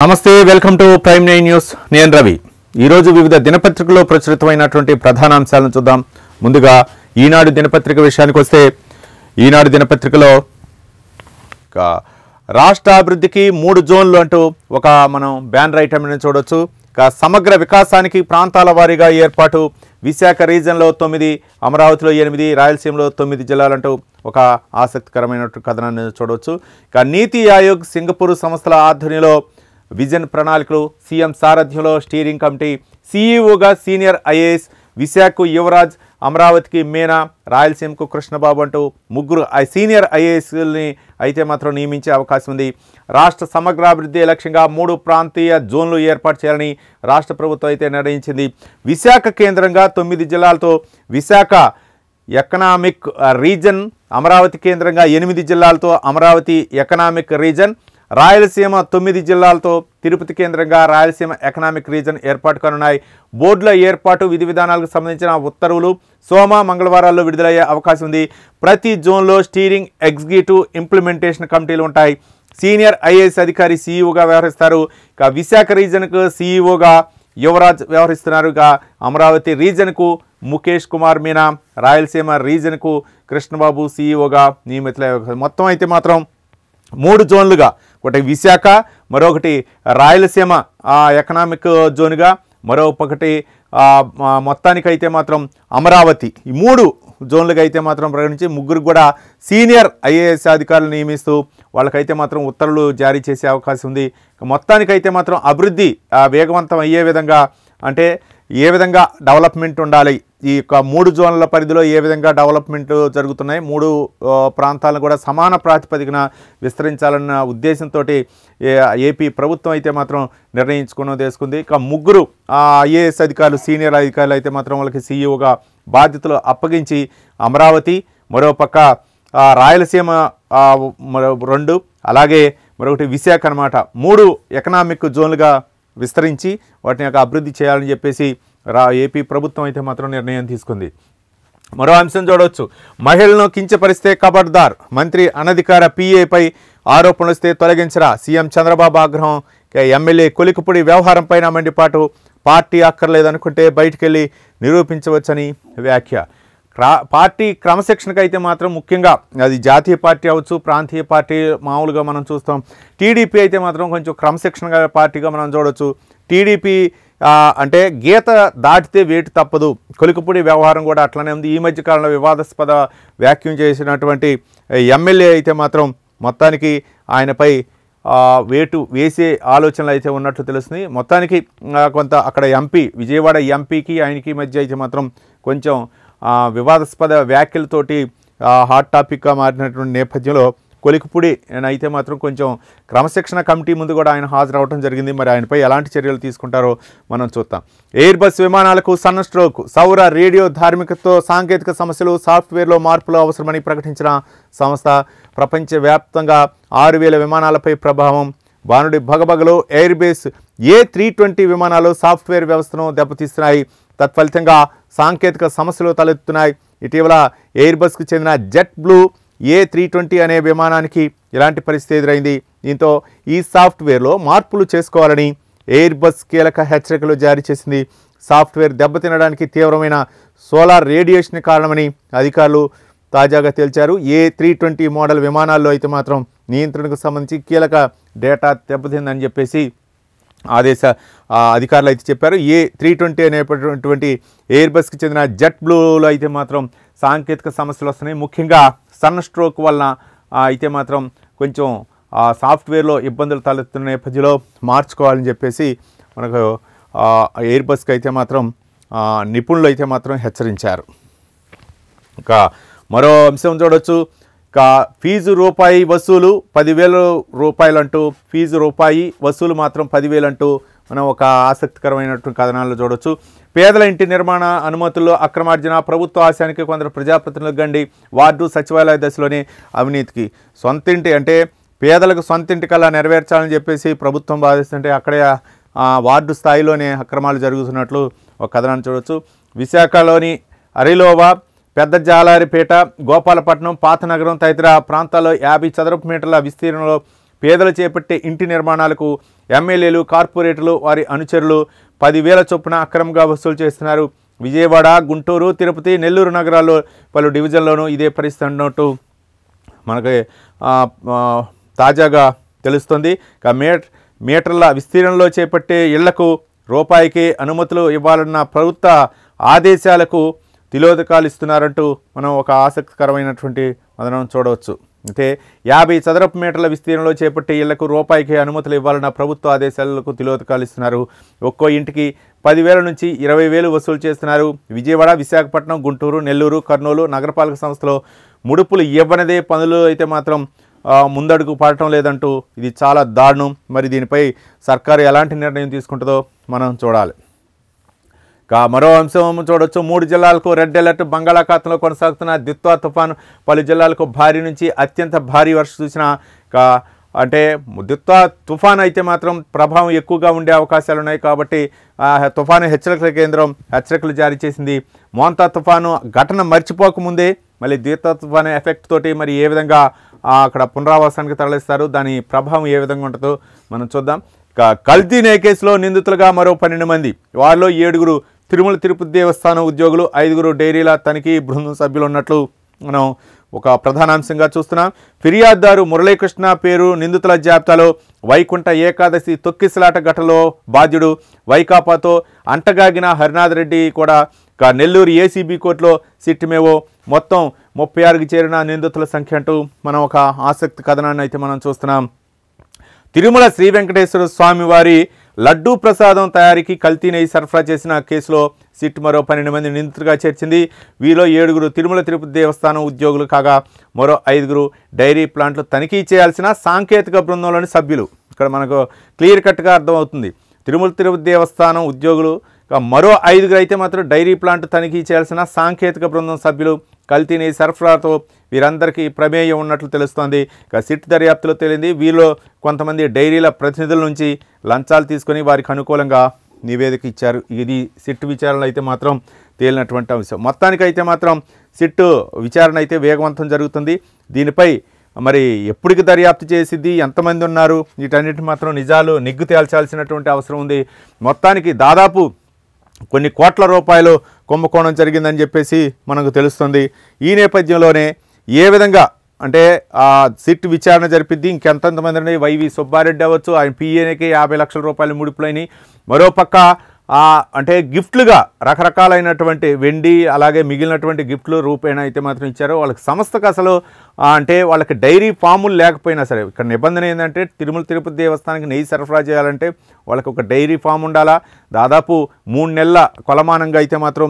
నమస్తే welcome to prime 9 news నేను రవి ఈ రోజు వివిధ దినపత్రికల్లో ప్రచురితమైనటువంటి ప్రధాన అంశాలను చూద్దాం ముందుగా ఈనాడు దినపత్రిక విషయానికి వస్తే ఈనాడు దినపత్రికలో రాష్ట్ర అభివృద్ధికి 3 జోన్లు అంటూ ఒక మనం బ్యానర్ ఐటమ్ ని చూడొచ్చు సమగ్ర వికాసానికి ప్రాంతాల వారీగా ఏర్పాటు విశాఖ రీజన్లో 9 అమరావతిలో 8 రాయలసీమలో 9 జిల్లాలంటూ ఒక ఆసక్తికరమైన కథనాన్ని చూడవచ్చు నీతి ఆయోగ్ సింగపూర్ సంస్థల ఆధ్వర్యంలో విజన్ ప్రణాళికలు సీఎం సారథ్యంలో స్టీరింగ్ కమిటీ సీఈఓగా సీనియర్ ఐఏఎస్ విశాఖకు యువరాజ్ అమరావతికి మీనా రాయలసీమకు కృష్ణబాబు అంటూ ముగ్గురు సీనియర్ ఐఏఎస్ని అయితే మాత్రం నియమించే అవకాశం ఉంది రాష్ట్ర సమగ్రాభివృద్ధి లక్ష్యంగా 3 ప్రాంతీయ జోన్లు ఏర్పాటు చేయాలని రాష్ట్ర ప్రభుత్వం అయితే నిర్ణయించింది విశాఖ కేంద్రంగా 9 జిల్లాలతో విశాఖ ఎకనామిక్ రీజన్ అమరావతి కేంద్రంగా 8 జిల్లాలతో అమరావతి ఎకనామిక్ రీజన్ రాయలసీమ 9 జిల్లాలతో తిరుపతి కేంద్రంగా రాయలసీమ ఎకనామిక్ రీజన్ ఏర్పాటు కానున్నాయి బోర్డుల ఏర్పాటు విధి విధానాలకు సంబంధించిన ఉత్తర్వులు సోమ మంగళవారాల్లో విడుదలయ్యే అవకాశం ఉంది ప్రతి జోన్లో స్టీరింగ్ ఎగ్జిక్యూటివ్ ఇంప్లిమెంటేషన్ కమిటీలు ఉంటాయి సీనియర్ ఐఏఎస్ అధికారి సీఈఓగా వ్యవహరిస్తారు ఇక విశాఖ రీజన్కు సీఈఓగా యువరాజ్ వ్యవహరిస్తున్నారు ఇక అమరావతి రీజన్కు ముఖేష్ కుమార్ మీనా రాయలసీమ రీజన్కు కృష్ణబాబు సీఈఓగా నియమితులయ్యే మొత్తం అయితే మాత్రం 3 జోన్లుగా ఒకటి విశాఖ మరొకటి రాయలసీమ ఎకనామిక్ జోన్గా మరొకటి మొత్తానికైతే మాత్రం అమరావతి ఈ 3 జోన్లుగా అయితే మాత్రం ప్రకటించి ముగ్గురు కూడా సీనియర్ ఐఏఎస్ అధికారులు నియమిస్తూ వాళ్ళకైతే మాత్రం ఉత్తర్వులు జారీ చేసే అవకాశం ఉంది మొత్తానికైతే మాత్రం అభివృద్ధి వేగవంతం అయ్యే విధంగా అంటే ఏ విధంగా డెవలప్మెంట్ ఉండాలి ఈ యొక్క 3 జోన్ల పరిధిలో ఏ విధంగా డెవలప్మెంట్ జరుగుతున్నాయి 3 ప్రాంతాలను కూడా సమాన ప్రాతిపదికన విస్తరించాలన్న ఉద్దేశంతో ఏపీ ప్రభుత్వం అయితే మాత్రం నిర్ణయించుకున్నదేసుకుంది ఇక ముగ్గురు ఐఏఎస్ అధికారులు సీనియర్ అధికారులు అయితే మాత్రం వాళ్ళకి సీఈఓగా బాధ్యతలు అప్పగించి అమరావతి మరోపక్క రాయలసీమ 2 అలాగే మరొకటి విశాఖ అన్నమాట 3 ఎకనామిక్ జోన్లుగా విస్తరించి వాటిని యొక్క అభివృద్ధి చేయాలని చెప్పేసి ఏపీ ప్రభుత్వం అయితే మాత్రం నిర్ణయం తీసుకుంది మరో అంశం చూడవచ్చు మహిళలను కించపరిస్తే ఖబర్దార్ మంత్రి అనధికార పీఏపై ఆరోపణలు వస్తే తొలగించరా సీఎం చంద్రబాబు ఆగ్రహం ఎమ్మెల్యే కొలికపూడి వ్యవహారంపైన మండిపాటు పార్టీ అక్కర్లేదనుకుంటే బయటికెళ్ళి నిరూపించవచ్చని వ్యాఖ్య పార్టీ క్రమశిక్షణకు అయితే మాత్రం ముఖ్యంగా అది జాతీయ పార్టీ అవ్వచ్చు ప్రాంతీయ పార్టీ మామూలుగా మనం చూస్తాం టీడీపీ అయితే మాత్రం కొంచెం క్రమశిక్షణ పార్టీగా మనం చూడవచ్చు టీడీపీ అంటే గీత దాటితే వేటు తప్పదు కొలికపూడి వ్యవహారం కూడా అట్లనే ఉంది ఈ మధ్య కాలంలో వివాదాస్పద వ్యాఖ్యం చేసినటువంటి ఎమ్మెల్యే అయితే మాత్రం మొత్తానికి ఆయనపై వేటు వేసే ఆలోచనలు అయితే ఉన్నట్లు తెలుస్తుంది మొత్తానికి కొంత అక్కడ ఎంపీ విజయవాడ ఎంపీకి ఆయనకి మధ్య అయితే మాత్రం కొంచెం వివాదాస్పద వ్యాఖ్యలతోటి హాట్ టాపిక్గా మారినటువంటి నేపథ్యంలో కొలికపూడి అయితే మాత్రం కొంచెం క్రమశిక్షణ కమిటీ ముందు కూడా ఆయన హాజరవడం జరిగింది మరి ఆయనపై ఎలాంటి చర్యలు తీసుకుంటారో మనం చూద్దాం ఎయిర్ బస్ విమానాలకు సన్ స్ట్రోక్ సౌర రేడియో ధార్మికతతో సాంకేతిక సమస్యలు సాఫ్ట్వేర్లో మార్పులు అవసరమని ప్రకటించిన సంస్థ ప్రపంచవ్యాప్తంగా 6,000 విమానాలపై ప్రభావం బానుడి భగభగలో ఎయిర్ బేస్ A320 విమానాలు సాఫ్ట్వేర్ వ్యవస్థను దెబ్బతీస్తున్నాయి తత్ఫలితంగా సాంకేతిక సమస్యలు తలెత్తుతున్నాయి ఇటీవల ఎయిర్ బస్కు చెందిన జెట్ బ్లూ A320 అనే విమానానికి ఇలాంటి పరిస్థితి ఎదురైంది దీంతో ఈ సాఫ్ట్వేర్లో మార్పులు చేసుకోవాలని ఎయిర్ బస్ కీలక హెచ్చరికలు జారీ చేసింది సాఫ్ట్వేర్ దెబ్బతినడానికి తీవ్రమైన సోలార్ రేడియేషన్ కారణమని అధికారులు తాజాగా తేల్చారు A320 మోడల్ విమానాల్లో అయితే మాత్రం నియంత్రణకు సంబంధించి కీలక డేటా దెబ్బతిందని చెప్పేసి అధికారులు అయితే చెప్పారు A320 అనేటువంటి ఎయిర్ బస్కి చెందిన జెట్ బ్లూలో అయితే మాత్రం సాంకేతిక సమస్యలు వస్తున్నాయి ముఖ్యంగా సన్ స్ట్రోక్ వలన అయితే మాత్రం కొంచెం సాఫ్ట్వేర్లో ఇబ్బందులు తలెత్తున్న నేపథ్యంలో మార్చుకోవాలని చెప్పేసి మనకు ఎయిర్ బస్కి అయితే మాత్రం నిపుణులు అయితే మాత్రం హెచ్చరించారు ఇంకా మరో అంశం చూడవచ్చు ఫీజు రూపాయి వసూలు 10,000 రూపాయలు అంటూ ఫీజు రూపాయి వసూలు మాత్రం 10,000 అంటూ మనం ఒక ఆసక్తికరమైనటువంటి కథనాల్లో చూడవచ్చు పేదల ఇంటి నిర్మాణ అనుమతుల్లో అక్రమార్జన ప్రభుత్వ ఆశయానికి కొందరు ప్రజాప్రతినిధులు గండి వార్డు సచివాలయ దశలోనే అవినీతికి సొంతింటి అంటే పేదలకు సొంతింటి కల్లా నెరవేర్చాలని చెప్పేసి ప్రభుత్వం భావిస్తుంటే అక్కడే వార్డు స్థాయిలోనే అక్రమాలు జరుగుతున్నట్లు ఒక కథనాన్ని చూడవచ్చు విశాఖలోని అరిలోవా పెద్ద జాలారిపేట గోపాలపట్నం పాతనగరం తదితర ప్రాంతాల్లో 50 చదరపు మీటర్ల విస్తీర్ణంలో పేదలు చేపట్టే ఇంటి నిర్మాణాలకు ఎమ్మెల్యేలు కార్పొరేటర్లు వారి అనుచరులు 10,000 చొప్పున అక్రమంగా వసూలు చేస్తున్నారు. విజయవాడ, గుంటూరు, తిరుపతి, నెల్లూరు నగరాల్లో పలు డివిజన్లోనూ ఇదే పరిస్థితి అన్నట్టు మనకి తాజాగా తెలుస్తుంది. మీటర్ల విస్తీర్ణంలో చేపట్టే ఇళ్లకు రూపాయికి అనుమతులు ఇవ్వాలన్న ప్రభుత్వ ఆదేశాలకు తిలోదకాలు ఇస్తున్నారంటూ మనం ఒక ఆసక్తికరమైనటువంటి మనం చూడవచ్చు. అంటే 50 చదరపు మీటర్ల విస్తీర్ణంలో చేపట్టే ఇళ్లకు రూపాయికి అనుమతులు ఇవ్వాలన్న ప్రభుత్వ ఆదేశాలకు తిలోదకాలు ఇస్తున్నారు. ఒక్కో ఇంటికి 10,000 నుంచి 20,000 వసూలు చేస్తున్నారు. విజయవాడ, విశాఖపట్నం, గుంటూరు, నెల్లూరు, కర్నూలు నగరపాలక సంస్థలో ముడుపులు ఇవ్వనిదే పనులు అయితే మాత్రం ముందడుగు పడటం లేదంటూ ఇది చాలా దారుణం. మరి దీనిపై సర్కారు ఎలాంటి నిర్ణయం తీసుకుంటుందో మనం చూడాలి. మరో అంశం చూడొచ్చు. 3 జిల్లాలకు రెడ్ అలర్ట్. బంగాళాఖాతంలో కొనసాగుతున్న దిత్వా తుఫాను పలు జిల్లాలకు భారీ నుంచి అత్యంత భారీ వర్ష సూచన. అంటే దిత్వా తుఫాను అయితే మాత్రం ప్రభావం ఎక్కువగా ఉండే అవకాశాలు ఉన్నాయి కాబట్టి తుఫాను హెచ్చరికల కేంద్రం హెచ్చరికలు జారీ చేసింది. మోంతా తుఫాను ఘటన మర్చిపోకముందే మళ్ళీ దిత్వా తుఫాను ఎఫెక్ట్ తోటి మరి ఏ విధంగా అక్కడ పునరావాసానికి తరలిస్తారు, దాని ప్రభావం ఏ విధంగా ఉంటుందో మనం చూద్దాం. కల్తీ కేసులో నిందితులుగా మరో 12 మంది, వారిలో 7 తిరుమల తిరుపతి దేవస్థానం ఉద్యోగులు, 5 డైరీల తనిఖీ బృందం సభ్యులు ఉన్నట్లు మనం ఒక ప్రధాన అంశంగా చూస్తున్నాం. ఫిర్యాదుదారు మురళీకృష్ణ పేరు నిందితుల జాబితాలో. వైకుంఠ ఏకాదశి తొక్కిసలాట ఘటనలో బాధ్యుడు. వైకాపాతో అంటగాగిన హరినాథ్ రెడ్డి కూడా నెల్లూరు ఏసీబీ కోర్టులో సిట్ మేవో. మొత్తం 36కి చేరిన నిందితుల సంఖ్య అంటూ మనం ఒక ఆసక్తి కథనాన్ని అయితే మనం చూస్తున్నాం. తిరుమల శ్రీ వెంకటేశ్వర స్వామి వారి లడ్డూ ప్రసాదం తయారీకి కల్తీ నెయ్యి సరఫరా చేసిన కేసులో సిట్ మరో 12 మంది నిందితులుగా చేర్చింది. వీరిలో 7 తిరుమల తిరుపతి దేవస్థానం ఉద్యోగులు కాగా మరో 5 డైరీ ప్లాంట్లు తనిఖీ చేయాల్సిన సాంకేతిక బృందంలోని సభ్యులు. ఇక్కడ మనకు క్లియర్ కట్గా అర్థమవుతుంది. తిరుమల తిరుపతి దేవస్థానం ఉద్యోగులు మరో 5 అయితే మాత్రం డైరీ ప్లాంట్ తనిఖీ చేయాల్సిన సాంకేతిక బృందం సభ్యులు. కల్తీ నెయ్యి సరఫరాతో వీరందరికీ ప్రమేయం ఉన్నట్లు తెలుస్తోంది. సిట్ దర్యాప్తులో తేలింది వీరిలో కొంతమంది డైరీల ప్రతినిధుల నుంచి లంచాలు తీసుకొని వారికి అనుకూలంగా నివేదిక ఇచ్చారు. ఇది సిట్ విచారణ అయితే మాత్రం తేలినటువంటి అంశం. మొత్తానికైతే మాత్రం సిట్ విచారణ అయితే వేగవంతం జరుగుతుంది. దీనిపై మరి ఎప్పటికి దర్యాప్తు చేసిద్ది, ఎంతమంది ఉన్నారు, వీటన్నిటి మాత్రం నిజాలు నిగ్గు తేల్చాల్సినటువంటి అవసరం ఉంది. మొత్తానికి దాదాపు కొన్ని కోట్ల రూపాయలు కుంభకోణం జరిగిందని చెప్పేసి మనకు తెలుస్తుంది. ఈ నేపథ్యంలోనే ఏ విధంగా అంటే సిట్ విచారణ జరిపిద్ది, ఇంకెంతమంది వైవి సుబ్బారెడ్డి అవ్వచ్చు, ఆయన పిఏకి 50 లక్షల రూపాయలు ముడుపులైనవి. మరోపక్క అంటే గిఫ్ట్లుగా రకరకాలైనటువంటి వెండి అలాగే మిగిలినటువంటి గిఫ్ట్లు రూపేణ అయితే మాత్రం ఇచ్చారు. వాళ్ళకి సంస్థకు అసలు అంటే వాళ్ళకి డైరీ ఫాములు లేకపోయినా సరే, ఇక్కడ నిబంధన ఏంటంటే తిరుమల తిరుపతి దేవస్థానానికి నెయ్యి సరఫరా చేయాలంటే వాళ్ళకి ఒక డైరీ ఫామ్ ఉండాలా. దాదాపు 3 నెలల కొలమానంగా అయితే మాత్రం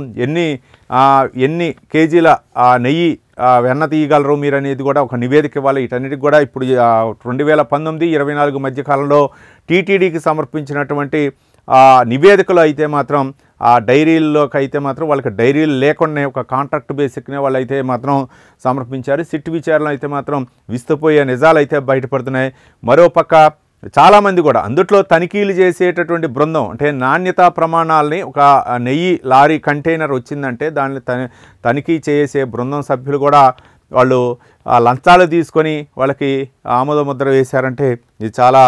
ఎన్ని కేజీల నెయ్యి వెన్న తీయగలరు మీరు అనేది కూడా ఒక నివేదిక ఇవ్వాలి. వీటన్నిటికి కూడా ఇప్పుడు 2019-24 మధ్య కాలంలో టీటీడీకి సమర్పించినటువంటి నివేదికలు అయితే మాత్రం ఆ డైరీల్లోకి అయితే మాత్రం వాళ్ళకి డైరీలు లేకుండా ఒక కాంట్రాక్ట్ బేసిక్నే వాళ్ళు అయితే మాత్రం సమర్పించారు. సిట్ విచారణ అయితే మాత్రం విస్తుపోయే నిజాలు అయితే బయటపడుతున్నాయి. మరోపక్క చాలామంది కూడా అందుట్లో తనిఖీలు చేసేటటువంటి బృందం అంటే నాణ్యతా ప్రమాణాలని ఒక నెయ్యి లారీ కంటైనర్ వచ్చిందంటే దాన్ని తనిఖీ చేసే బృందం సభ్యులు కూడా వాళ్ళు లంచాలు తీసుకొని వాళ్ళకి ఆమోద ముద్ర వేశారంటే ఇది చాలా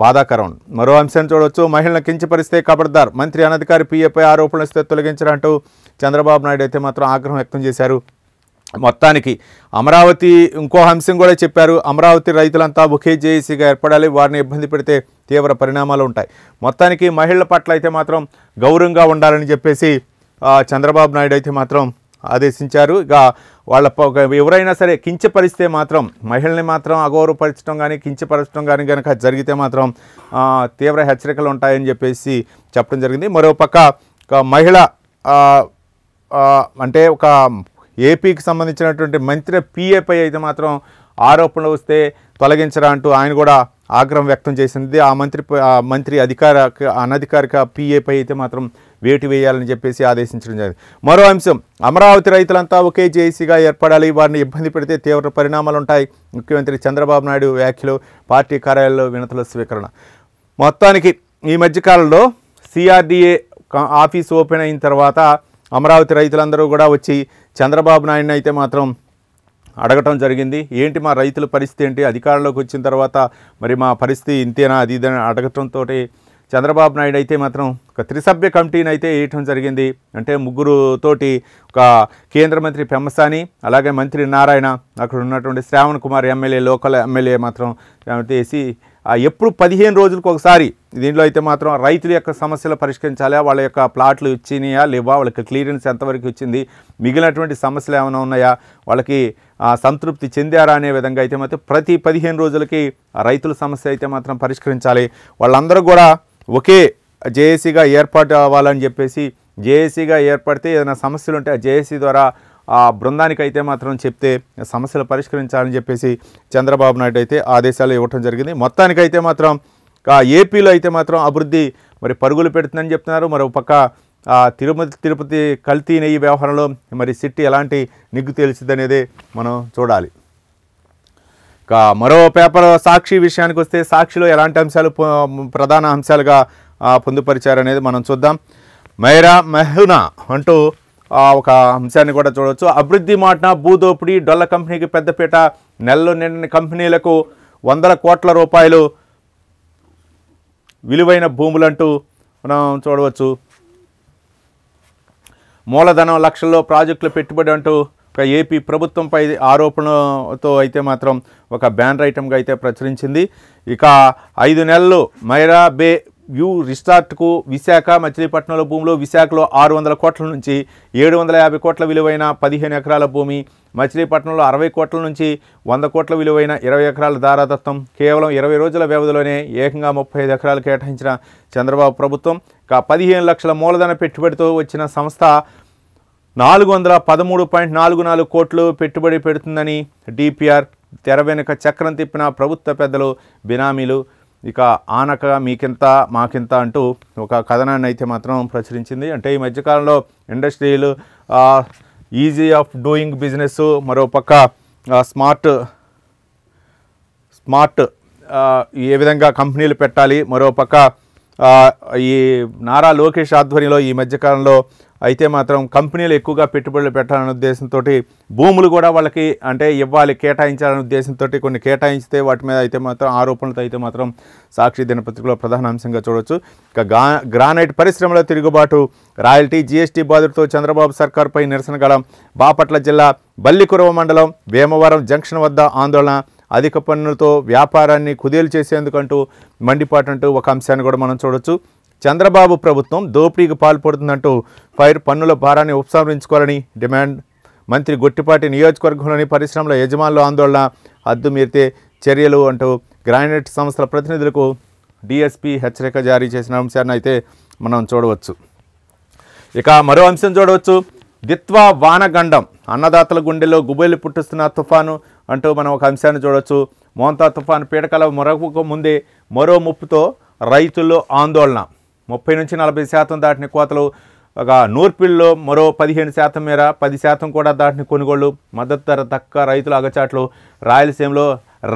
బాధాకరం. మరో అంశాన్ని చూడవచ్చు. మహిళలను కించపరిస్తే ఖబర్దార్, మంత్రి అనధికారి పీఏపై ఆరోపణలు ఇస్తే తొలగించారంటూ చంద్రబాబు నాయుడు అయితే మాత్రం ఆగ్రహం వ్యక్తం చేశారు. మొత్తానికి అమరావతి ఇంకో అంశం కూడా చెప్పారు. అమరావతి రైతులంతా ఒకే జేఏసీగా ఏర్పడాలి, వారిని ఇబ్బంది పెడితే తీవ్ర పరిణామాలు ఉంటాయి. మొత్తానికి మహిళల పట్ల అయితే మాత్రం గౌరవంగా ఉండాలని చెప్పేసి చంద్రబాబు నాయుడు అయితే మాత్రం ఆదేశించారు. ఇక వాళ్ళ ఎవరైనా సరే కించపరిస్తే మాత్రం మహిళల్ని మాత్రం అగౌరవపరచడం కానీ కించపరచడం కానీ కనుక జరిగితే మాత్రం తీవ్ర హెచ్చరికలు ఉంటాయని చెప్పేసి చెప్పడం జరిగింది. మరోపక్క మహిళ అంటే ఒక ఏపీకి సంబంధించినటువంటి మంత్రి పీఏపై అయితే మాత్రం ఆరోపణలు వస్తే తొలగించరా అంటూ ఆయన కూడా ఆగ్రహం వ్యక్తం చేసింది. ఆ మంత్రి అనధికారిక పీఏపై అయితే మాత్రం వేటు వేయాలని చెప్పేసి ఆదేశించడం జరిగింది. మరో అంశం, అమరావతి రైతులంతా ఒకే జేఏసీగా ఏర్పడాలి, వారిని ఇబ్బంది పెడితే తీవ్ర పరిణామాలు ఉంటాయి. ముఖ్యమంత్రి చంద్రబాబు నాయుడు వ్యాఖ్యలు, పార్టీ కార్యాలయంలో వినతుల స్వీకరణ. మొత్తానికి ఈ మధ్యకాలంలో సిఆర్డీఏ ఆఫీస్ ఓపెన్ అయిన తర్వాత అమరావతి రైతులందరూ కూడా వచ్చి చంద్రబాబు నాయుడిని అయితే మాత్రం అడగటం జరిగింది. ఏంటి మా రైతుల పరిస్థితి ఏంటి, అధికారంలోకి వచ్చిన తర్వాత మరి మా పరిస్థితి ఇంతేనా అది ఇదని అడగటంతో చంద్రబాబు నాయుడు అయితే మాత్రం ఒక త్రిసభ్య కమిటీని అయితే వేయటం జరిగింది. అంటే ముగ్గురుతోటి ఒక కేంద్ర మంత్రి పెమ్మసాని, అలాగే మంత్రి నారాయణ, అక్కడ ఉన్నటువంటి Shravan Kumar MLA, local MLA మాత్రం వేసి ఎప్పుడు 15 రోజులకు ఒకసారి దీంట్లో అయితే మాత్రం రైతుల యొక్క సమస్యలు పరిష్కరించాలా, వాళ్ళ యొక్క ప్లాట్లు ఇచ్చినాయా లేవా, వాళ్ళకి క్లియరెన్స్ ఎంతవరకు ఇచ్చింది, మిగిలినటువంటి సమస్యలు ఏమైనా ఉన్నాయా, వాళ్ళకి సంతృప్తి చెందారా అనే విధంగా అయితే మాత్రం ప్రతి 15 రోజులకి రైతుల సమస్య అయితే మాత్రం పరిష్కరించాలి. వాళ్ళందరూ కూడా ఒకే జేఏసీగా ఏర్పాటు అవ్వాలని చెప్పేసి, జేఏసీగా ఏర్పడితే ఏదైనా సమస్యలు ఉంటే ఆ జేఏసీ ద్వారా ఆ బృందానికి అయితే మాత్రం చెప్తే సమస్యలు పరిష్కరించాలని చెప్పేసి చంద్రబాబు నాయుడు అయితే ఆదేశాలు ఇవ్వటం జరిగింది. మొత్తానికైతే మాత్రం ఏపీలో అయితే మాత్రం అభివృద్ధి మరి పరుగులు పెడుతుందని చెప్తున్నారు. మరో పక్క తిరుపతి కల్తీ నెయ్యి వ్యవహారంలో మరి సిట్టి ఎలాంటి నిగ్గు తేల్చిందనేదే మనం చూడాలి. మరో పేపర్ సాక్షి విషయానికి వస్తే, సాక్షిలో ఎలాంటి అంశాలు ప్రధాన అంశాలుగా పొందుపరిచారనేది మనం చూద్దాం. మైరా మెహునా అంటూ ఒక అంశాన్ని కూడా చూడవచ్చు. అభివృద్ధి మాటన భూదోపిడీ, డొల్ల కంపెనీకి పెద్దపీట, నెలలో నిండిన కంపెనీలకు 100 కోట్ల రూపాయలు విలువైన భూములంటూ మనం చూడవచ్చు. మూలధనం లక్షల్లో ప్రాజెక్టులు పెట్టుబడి అంటూ ఒక ఏపీ ప్రభుత్వంపై ఆరోపణతో అయితే మాత్రం ఒక బ్యానర్ ఐటమ్గా అయితే ప్రచురించింది. ఇక 5 నెలలు మైరా బే వ్యూ రిసార్ట్కు విశాఖ, మచిలీపట్నంలో భూములు, విశాఖలో 600 కోట్ల నుంచి 750 కోట్ల విలువైన 15 ఎకరాల భూమి, మచిలీపట్నంలో 60 కోట్ల నుంచి 100 కోట్ల విలువైన 20 ఎకరాల దారాదత్తం, కేవలం 20 రోజుల వ్యవధిలోనే ఏకంగా 35 ఎకరాలు కేటాయించిన చంద్రబాబు ప్రభుత్వం. 15 లక్షల మూలధన పెట్టుబడితో వచ్చిన సంస్థ 413.44 కోట్లు పెట్టుబడి పెడుతుందని డిపిఆర్. తెర వెనుక చక్రం తిప్పిన ప్రభుత్వ పెద్దలు, బినామీలు. ఇక ఆనక మీకింత మాకింత అంటూ ఒక కథనాన్ని అయితే మాత్రం ప్రచురించింది. అంటే ఈ మధ్యకాలంలో ఇండస్ట్రీలు ఈజీ ఆఫ్ డూయింగ్ బిజినెస్, మరో పక్క స్మార్ట్ ఏ విధంగా కంపెనీలు పెట్టాలి, మరో పక్క ఈ నారా లోకేష్ ఆధ్వర్యంలో ఈ మధ్యకాలంలో అయితే మాత్రం కంపెనీలు ఎక్కువగా పెట్టుబడులు పెట్టాలనే ఉద్దేశంతో భూములు కూడా వాళ్ళకి అంటే ఇవ్వాలి, కేటాయించాలనే ఉద్దేశంతో కొన్ని కేటాయించితే వాటి మీద అయితే మాత్రం ఆరోపణలతో అయితే మాత్రం సాక్షి దినపత్రికలో ప్రధాన అంశంగా చూడవచ్చు. ఇక గ్రానైట్ పరిశ్రమలో తిరుగుబాటు, రాయల్టీ జీఎస్టీ బాధలతో చంద్రబాబు సర్కార్పై నిరసన గళం. బాపట్ల జిల్లా బల్లికురవ మండలం వేమవరం జంక్షన్ వద్ద ఆందోళన, అధిక పన్నులతో వ్యాపారాన్ని కుదేలు చేసేందుకంటూ మండిపాటంటూ ఒక అంశాన్ని కూడా మనం చూడవచ్చు. చంద్రబాబు ప్రభుత్వం దోపిడీకి పాల్పడుతుందంటూ ఫైర్, పన్నుల భారాన్ని ఉపసంహరించుకోవాలని డిమాండ్. మంత్రి గొట్టిపాటి నియోజకవర్గంలోని పరిశ్రమల యజమానుల ఆందోళన, హద్దు మీరితే చర్యలు అంటూ గ్రానైట్ సంస్థల ప్రతినిధులకు డిఎస్పీ హెచ్చరిక జారీ చేసిన అంశాన్ని అయితే మనం చూడవచ్చు. ఇక మరో అంశం చూడవచ్చు. దిత్వా వానగండం, అన్నదాతల గుండెల్లో గుబేలు పుట్టిస్తున్న తుఫాను అంటూ మనం ఒక అంశాన్ని చూడవచ్చు. మోంతా తుఫాను పీడకల మొరగక ముందే మరో ముప్పుతో రైతుల్లో ఆందోళన. 30 నుంచి 40% దాటిన కోతలు. నూర్పిల్లో మరో 15% మేర, 10% కూడా దాటిన కొనుగోళ్లు. మద్దతు ధర దక్క రైతుల అగచాట్లు. రాయలసీమలో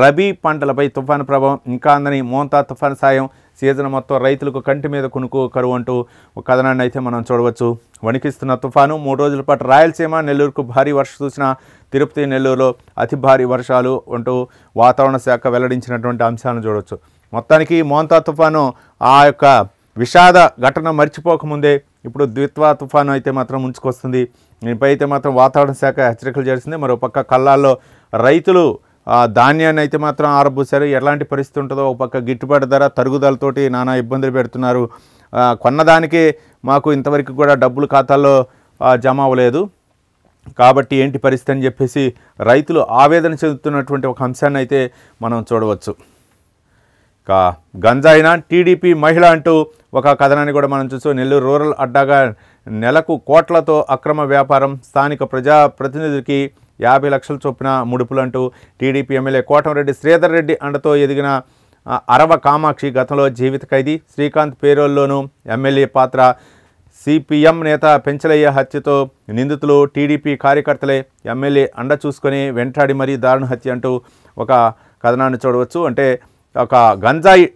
రబీ పంటలపై తుఫాను ప్రభావం ఇంకా అందని మోంతా తుఫాను సాయం. సీజన్ మొత్తం రైతులకు కంటి మీద కునుకు కరువు అంటూ ఒక కథనాన్ని అయితే మనం చూడవచ్చు. వణికిస్తున్న తుఫాను 3 రోజుల పాటు రాయలసీమ, నెల్లూరుకు భారీ వర్ష సూచన. తిరుపతి, నెల్లూరులో అతి భారీ వర్షాలు అంటూ వాతావరణ శాఖ వెల్లడించినటువంటి అంశాలను చూడవచ్చు. మొత్తానికి మోంతా తుఫాను ఆ యొక్క విషాద ఘటన మర్చిపోకముందే ఇప్పుడు ద్విత్వా తుఫాను అయితే మాత్రం ముంచుకొస్తుంది. దీనిపై అయితే మాత్రం వాతావరణ శాఖ హెచ్చరికలు చేస్తుంది. మరో పక్క కళ్ళాల్లో రైతులు ధాన్యాన్ని అయితే మాత్రం ఆరబోసారు. ఎలాంటి పరిస్థితి ఉంటుందో, ఒక పక్క గిట్టుబాటు ధర తరుగుదలతోటి నానా ఇబ్బందులు పెడుతున్నారు. కొన్నదానికి మాకు ఇంతవరకు కూడా డబ్బులు ఖాతాల్లో జమ అవ్వలేదు, కాబట్టి ఏంటి పరిస్థితి అని చెప్పేసి రైతులు ఆవేదన చెందుతున్నటువంటి ఒక అంశాన్ని అయితే మనం చూడవచ్చు. గంజాయినా టీడీపీ మహిళ అంటూ ఒక కథనాన్ని కూడా మనం చూస్తూ, నెల్లూరు రూరల్ అడ్డాగా నెలకు కోట్లతో అక్రమ వ్యాపారం, స్థానిక ప్రజాప్రతినిధికి 50 లక్షల చొప్పున ముడుపులు అంటూ టీడీపీ ఎమ్మెల్యే కోటంరెడ్డి శ్రీధర్ రెడ్డి అండతో ఎదిగిన అరవ కామాక్షి గతంలో జీవిత ఖైదీ. శ్రీకాంత్ పేరోల్లోనూ ఎమ్మెల్యే పాత్ర. సిపిఎం నేత పెంచలయ్య హత్యతో నిందితులు టీడీపీ కార్యకర్తలే, ఎమ్మెల్యే అండ చూసుకొని వెంటాడి మరీ దారుణ హత్య అంటూ ఒక కథనాన్ని చూడవచ్చు. అంటే ఒక గంజాయి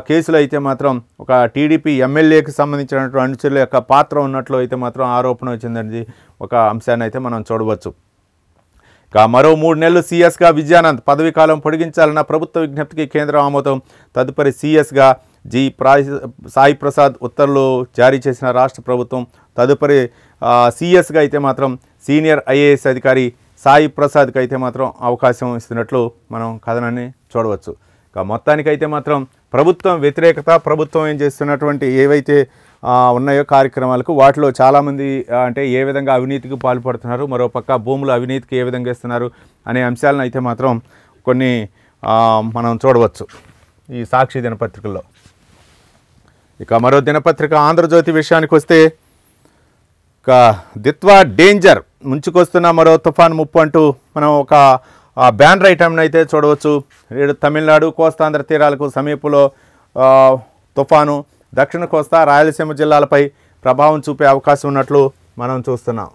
కేసులో అయితే మాత్రం ఒక టీడీపీ ఎమ్మెల్యేకి సంబంధించినటువంటి అనుచరుల యొక్క పాత్ర ఉన్నట్లు అయితే మాత్రం ఆరోపణ వచ్చిందని ఒక అంశాన్ని అయితే మనం చూడవచ్చు. మరో 3 నెలలు సీఎస్గా విజయానంద్ పదవీ కాలం పొడిగించాలన్న ప్రభుత్వ విజ్ఞప్తికి కేంద్రం ఆమోదం. తదుపరి సీఎస్గా సాయి ప్రసాద్ ఉత్తర్వులు జారీ చేసిన రాష్ట్ర ప్రభుత్వం. తదుపరి సీఎస్గా అయితే మాత్రం సీనియర్ ఐఏఎస్ అధికారి సాయి ప్రసాద్కి అయితే మాత్రం అవకాశం ఇస్తున్నట్లు మనం కథనాన్ని చూడవచ్చు. మొత్తానికైతే మాత్రం ప్రభుత్వం వ్యతిరేకత, ప్రభుత్వం ఏం చేస్తున్నటువంటి ఏవైతే ఉన్నాయో కార్యక్రమాలకు వాటిలో చాలామంది అంటే ఏ విధంగా అవినీతికి పాల్పడుతున్నారు, మరోపక్క భూముల అవినీతికి ఏ విధంగా ఇస్తున్నారు అనే అంశాలను అయితే మాత్రం కొన్ని మనం చూడవచ్చు ఈ సాక్షి దినపత్రికల్లో. మరో దినపత్రిక ఆంధ్రజ్యోతి విషయానికి వస్తే దిత్వా డేంజర్, ముంచుకొస్తున్న మరో తుఫాన్ ముప్పు అంటూ మనం ఒక బ్యానర్ ఐటమ్ని అయితే చూడవచ్చు. తమిళనాడు కోస్తాంధ్ర తీరాలకు సమీపంలో తుఫాను దక్షిణ కోస్తా రాయలసీమ జిల్లాలపై ప్రభావం చూపే అవకాశం ఉన్నట్లు మనం చూస్తున్నాం.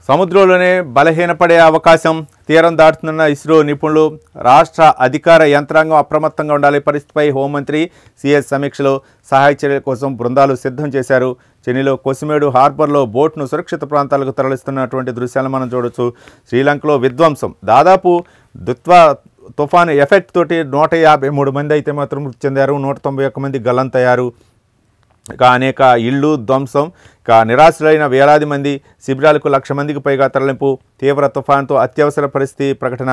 సముద్రంలోనే బలహీనపడే అవకాశం, తీరం దాటుతున్న ఇస్రో నిపుణులు, రాష్ట్ర అధికార యంత్రాంగం అప్రమత్తంగా ఉండాలి. పరిస్థితిపై హోంమంత్రి సిఎస్ సమీక్షలో సహాయ చర్యల కోసం బృందాలు సిద్ధం చేశారు. చెన్నైలో కొసిమేడు హార్బర్లో బోట్ను సురక్షిత ప్రాంతాలకు తరలిస్తున్నటువంటి దృశ్యాలను మనం చూడవచ్చు. శ్రీలంకలో విధ్వంసం, దాదాపు దిత్వా తుఫాను ఎఫెక్ట్ తోటి 153 మంది అయితే మాత్రం మృతి చెందారు, 191 మంది గల్లంతయ్యారు. అనేక ఇళ్ళు ధ్వంసం, నిరాశ్రులైన వేలాది మంది, శిబిరాలకు 1,00,000 మందికి పైగా తరలింపు. తీవ్ర తుఫాన్తో అత్యవసర పరిస్థితి ప్రకటన.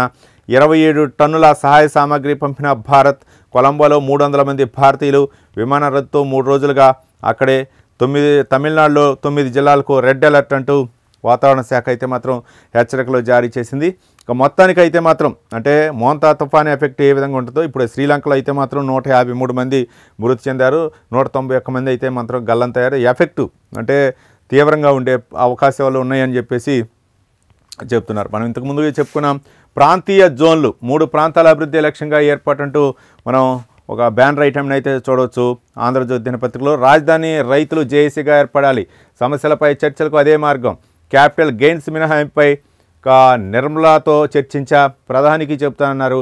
27 టన్నుల సహాయ సామాగ్రి పంపిన భారత్. కొలంబోలో 300 మంది భారతీయులు. విమాన రద్దుతో 3 రోజులుగా అక్కడే. తమిళనాడులో 9 జిల్లాలకు రెడ్ అలర్ట్ అంటూ వాతావరణ శాఖ అయితే మాత్రం హెచ్చరికలు జారీ చేసింది. మొత్తానికి అయితే మాత్రం అంటే మోంతా తుఫాన్ ఎఫెక్ట్ ఏ విధంగా ఉంటుందో, ఇప్పుడు శ్రీలంకలో అయితే మాత్రం 153 మంది మృతి చెందారు, 191 మంది అయితే మాత్రం గల్లంతయ్యారు. ఎఫెక్టు అంటే తీవ్రంగా ఉండే అవకాశాలు ఉన్నాయని చెప్పేసి చెప్తున్నారు. మనం ఇంతకు ముందుగా చెప్పుకున్నాం ప్రాంతీయ జోన్లు, 3 ప్రాంతాల అభివృద్ధి లక్ష్యంగా ఏర్పాటంటూ మనం ఒక బ్యానర్ ఐటమ్ని అయితే చూడవచ్చు. ఆంధ్రజ్యోతి దినపత్రికలో రాజధాని రైతులు జేఏసీగా ఏర్పడాలి, సమస్యలపై చర్చలకు అదే మార్గం. క్యాపిటల్ గెయిన్స్ మినహాయింపై నిర్మలాతో చర్చించా, ప్రధానికి చెప్తానన్నారు.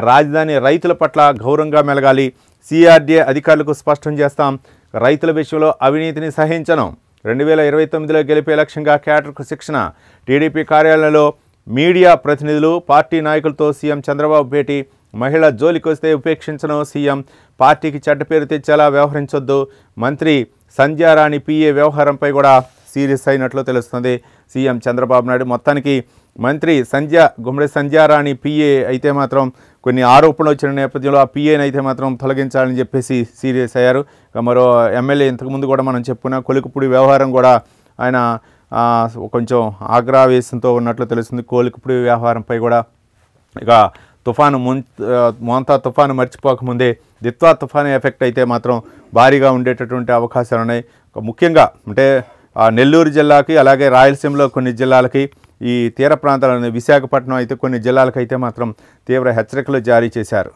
రాజధాని రైతుల పట్ల గౌరవంగా మెలగాలి, సిఆర్డీఏ అధికారులకు స్పష్టం చేస్తాం. రైతుల విషయంలో అవినీతిని సహించను. 2029లో గెలిపే లక్ష్యంగా కేడర్కు శిక్షణ. టీడీపీ కార్యాలయంలో మీడియా ప్రతినిధులు, పార్టీ నాయకులతో సీఎం చంద్రబాబు భేటీ. మహిళ జోలికొస్తే ఉపేక్షించను సీఎం, పార్టీకి చెడ్డ పేరు తెచ్చేలా వ్యవహరించొద్దు. మంత్రి సంధ్యారాణి పిఏ వ్యవహారంపై కూడా సీరియస్ అయినట్లు తెలుస్తుంది సీఎం చంద్రబాబు నాయుడు. మొత్తానికి మంత్రి గుమ్మడి సంధ్యారాణి పిఏ అయితే మాత్రం కొన్ని ఆరోపణలు వచ్చిన నేపథ్యంలో ఆ పిఏని అయితే మాత్రం తొలగించాలని చెప్పేసి సీరియస్ అయ్యారు. మరో ఎమ్మెల్యే ఇంతకుముందు కూడా మనం చెప్పుకున్న కొలికుపూడి వ్యవహారం కూడా ఆయన కొంచెం ఆగ్రహవేశంతో ఉన్నట్లు తెలుస్తుంది. కొలికుపూడి వ్యవహారంపై కూడా తుఫాను మోంతా తుఫాను మర్చిపోకముందే దిత్వా తుఫాను ఎఫెక్ట్ అయితే మాత్రం భారీగా ఉండేటటువంటి అవకాశాలు ఉన్నాయి. ముఖ్యంగా అంటే నెల్లూరు జిల్లాకి, అలాగే రాయలసీమలో కొన్ని జిల్లాలకి, ఈ తీర ప్రాంతాలను విశాఖపట్నం అయితే కొన్ని జిల్లాలకు అయితే మాత్రం తీవ్ర హెచ్చరికలు జారీ చేశారు.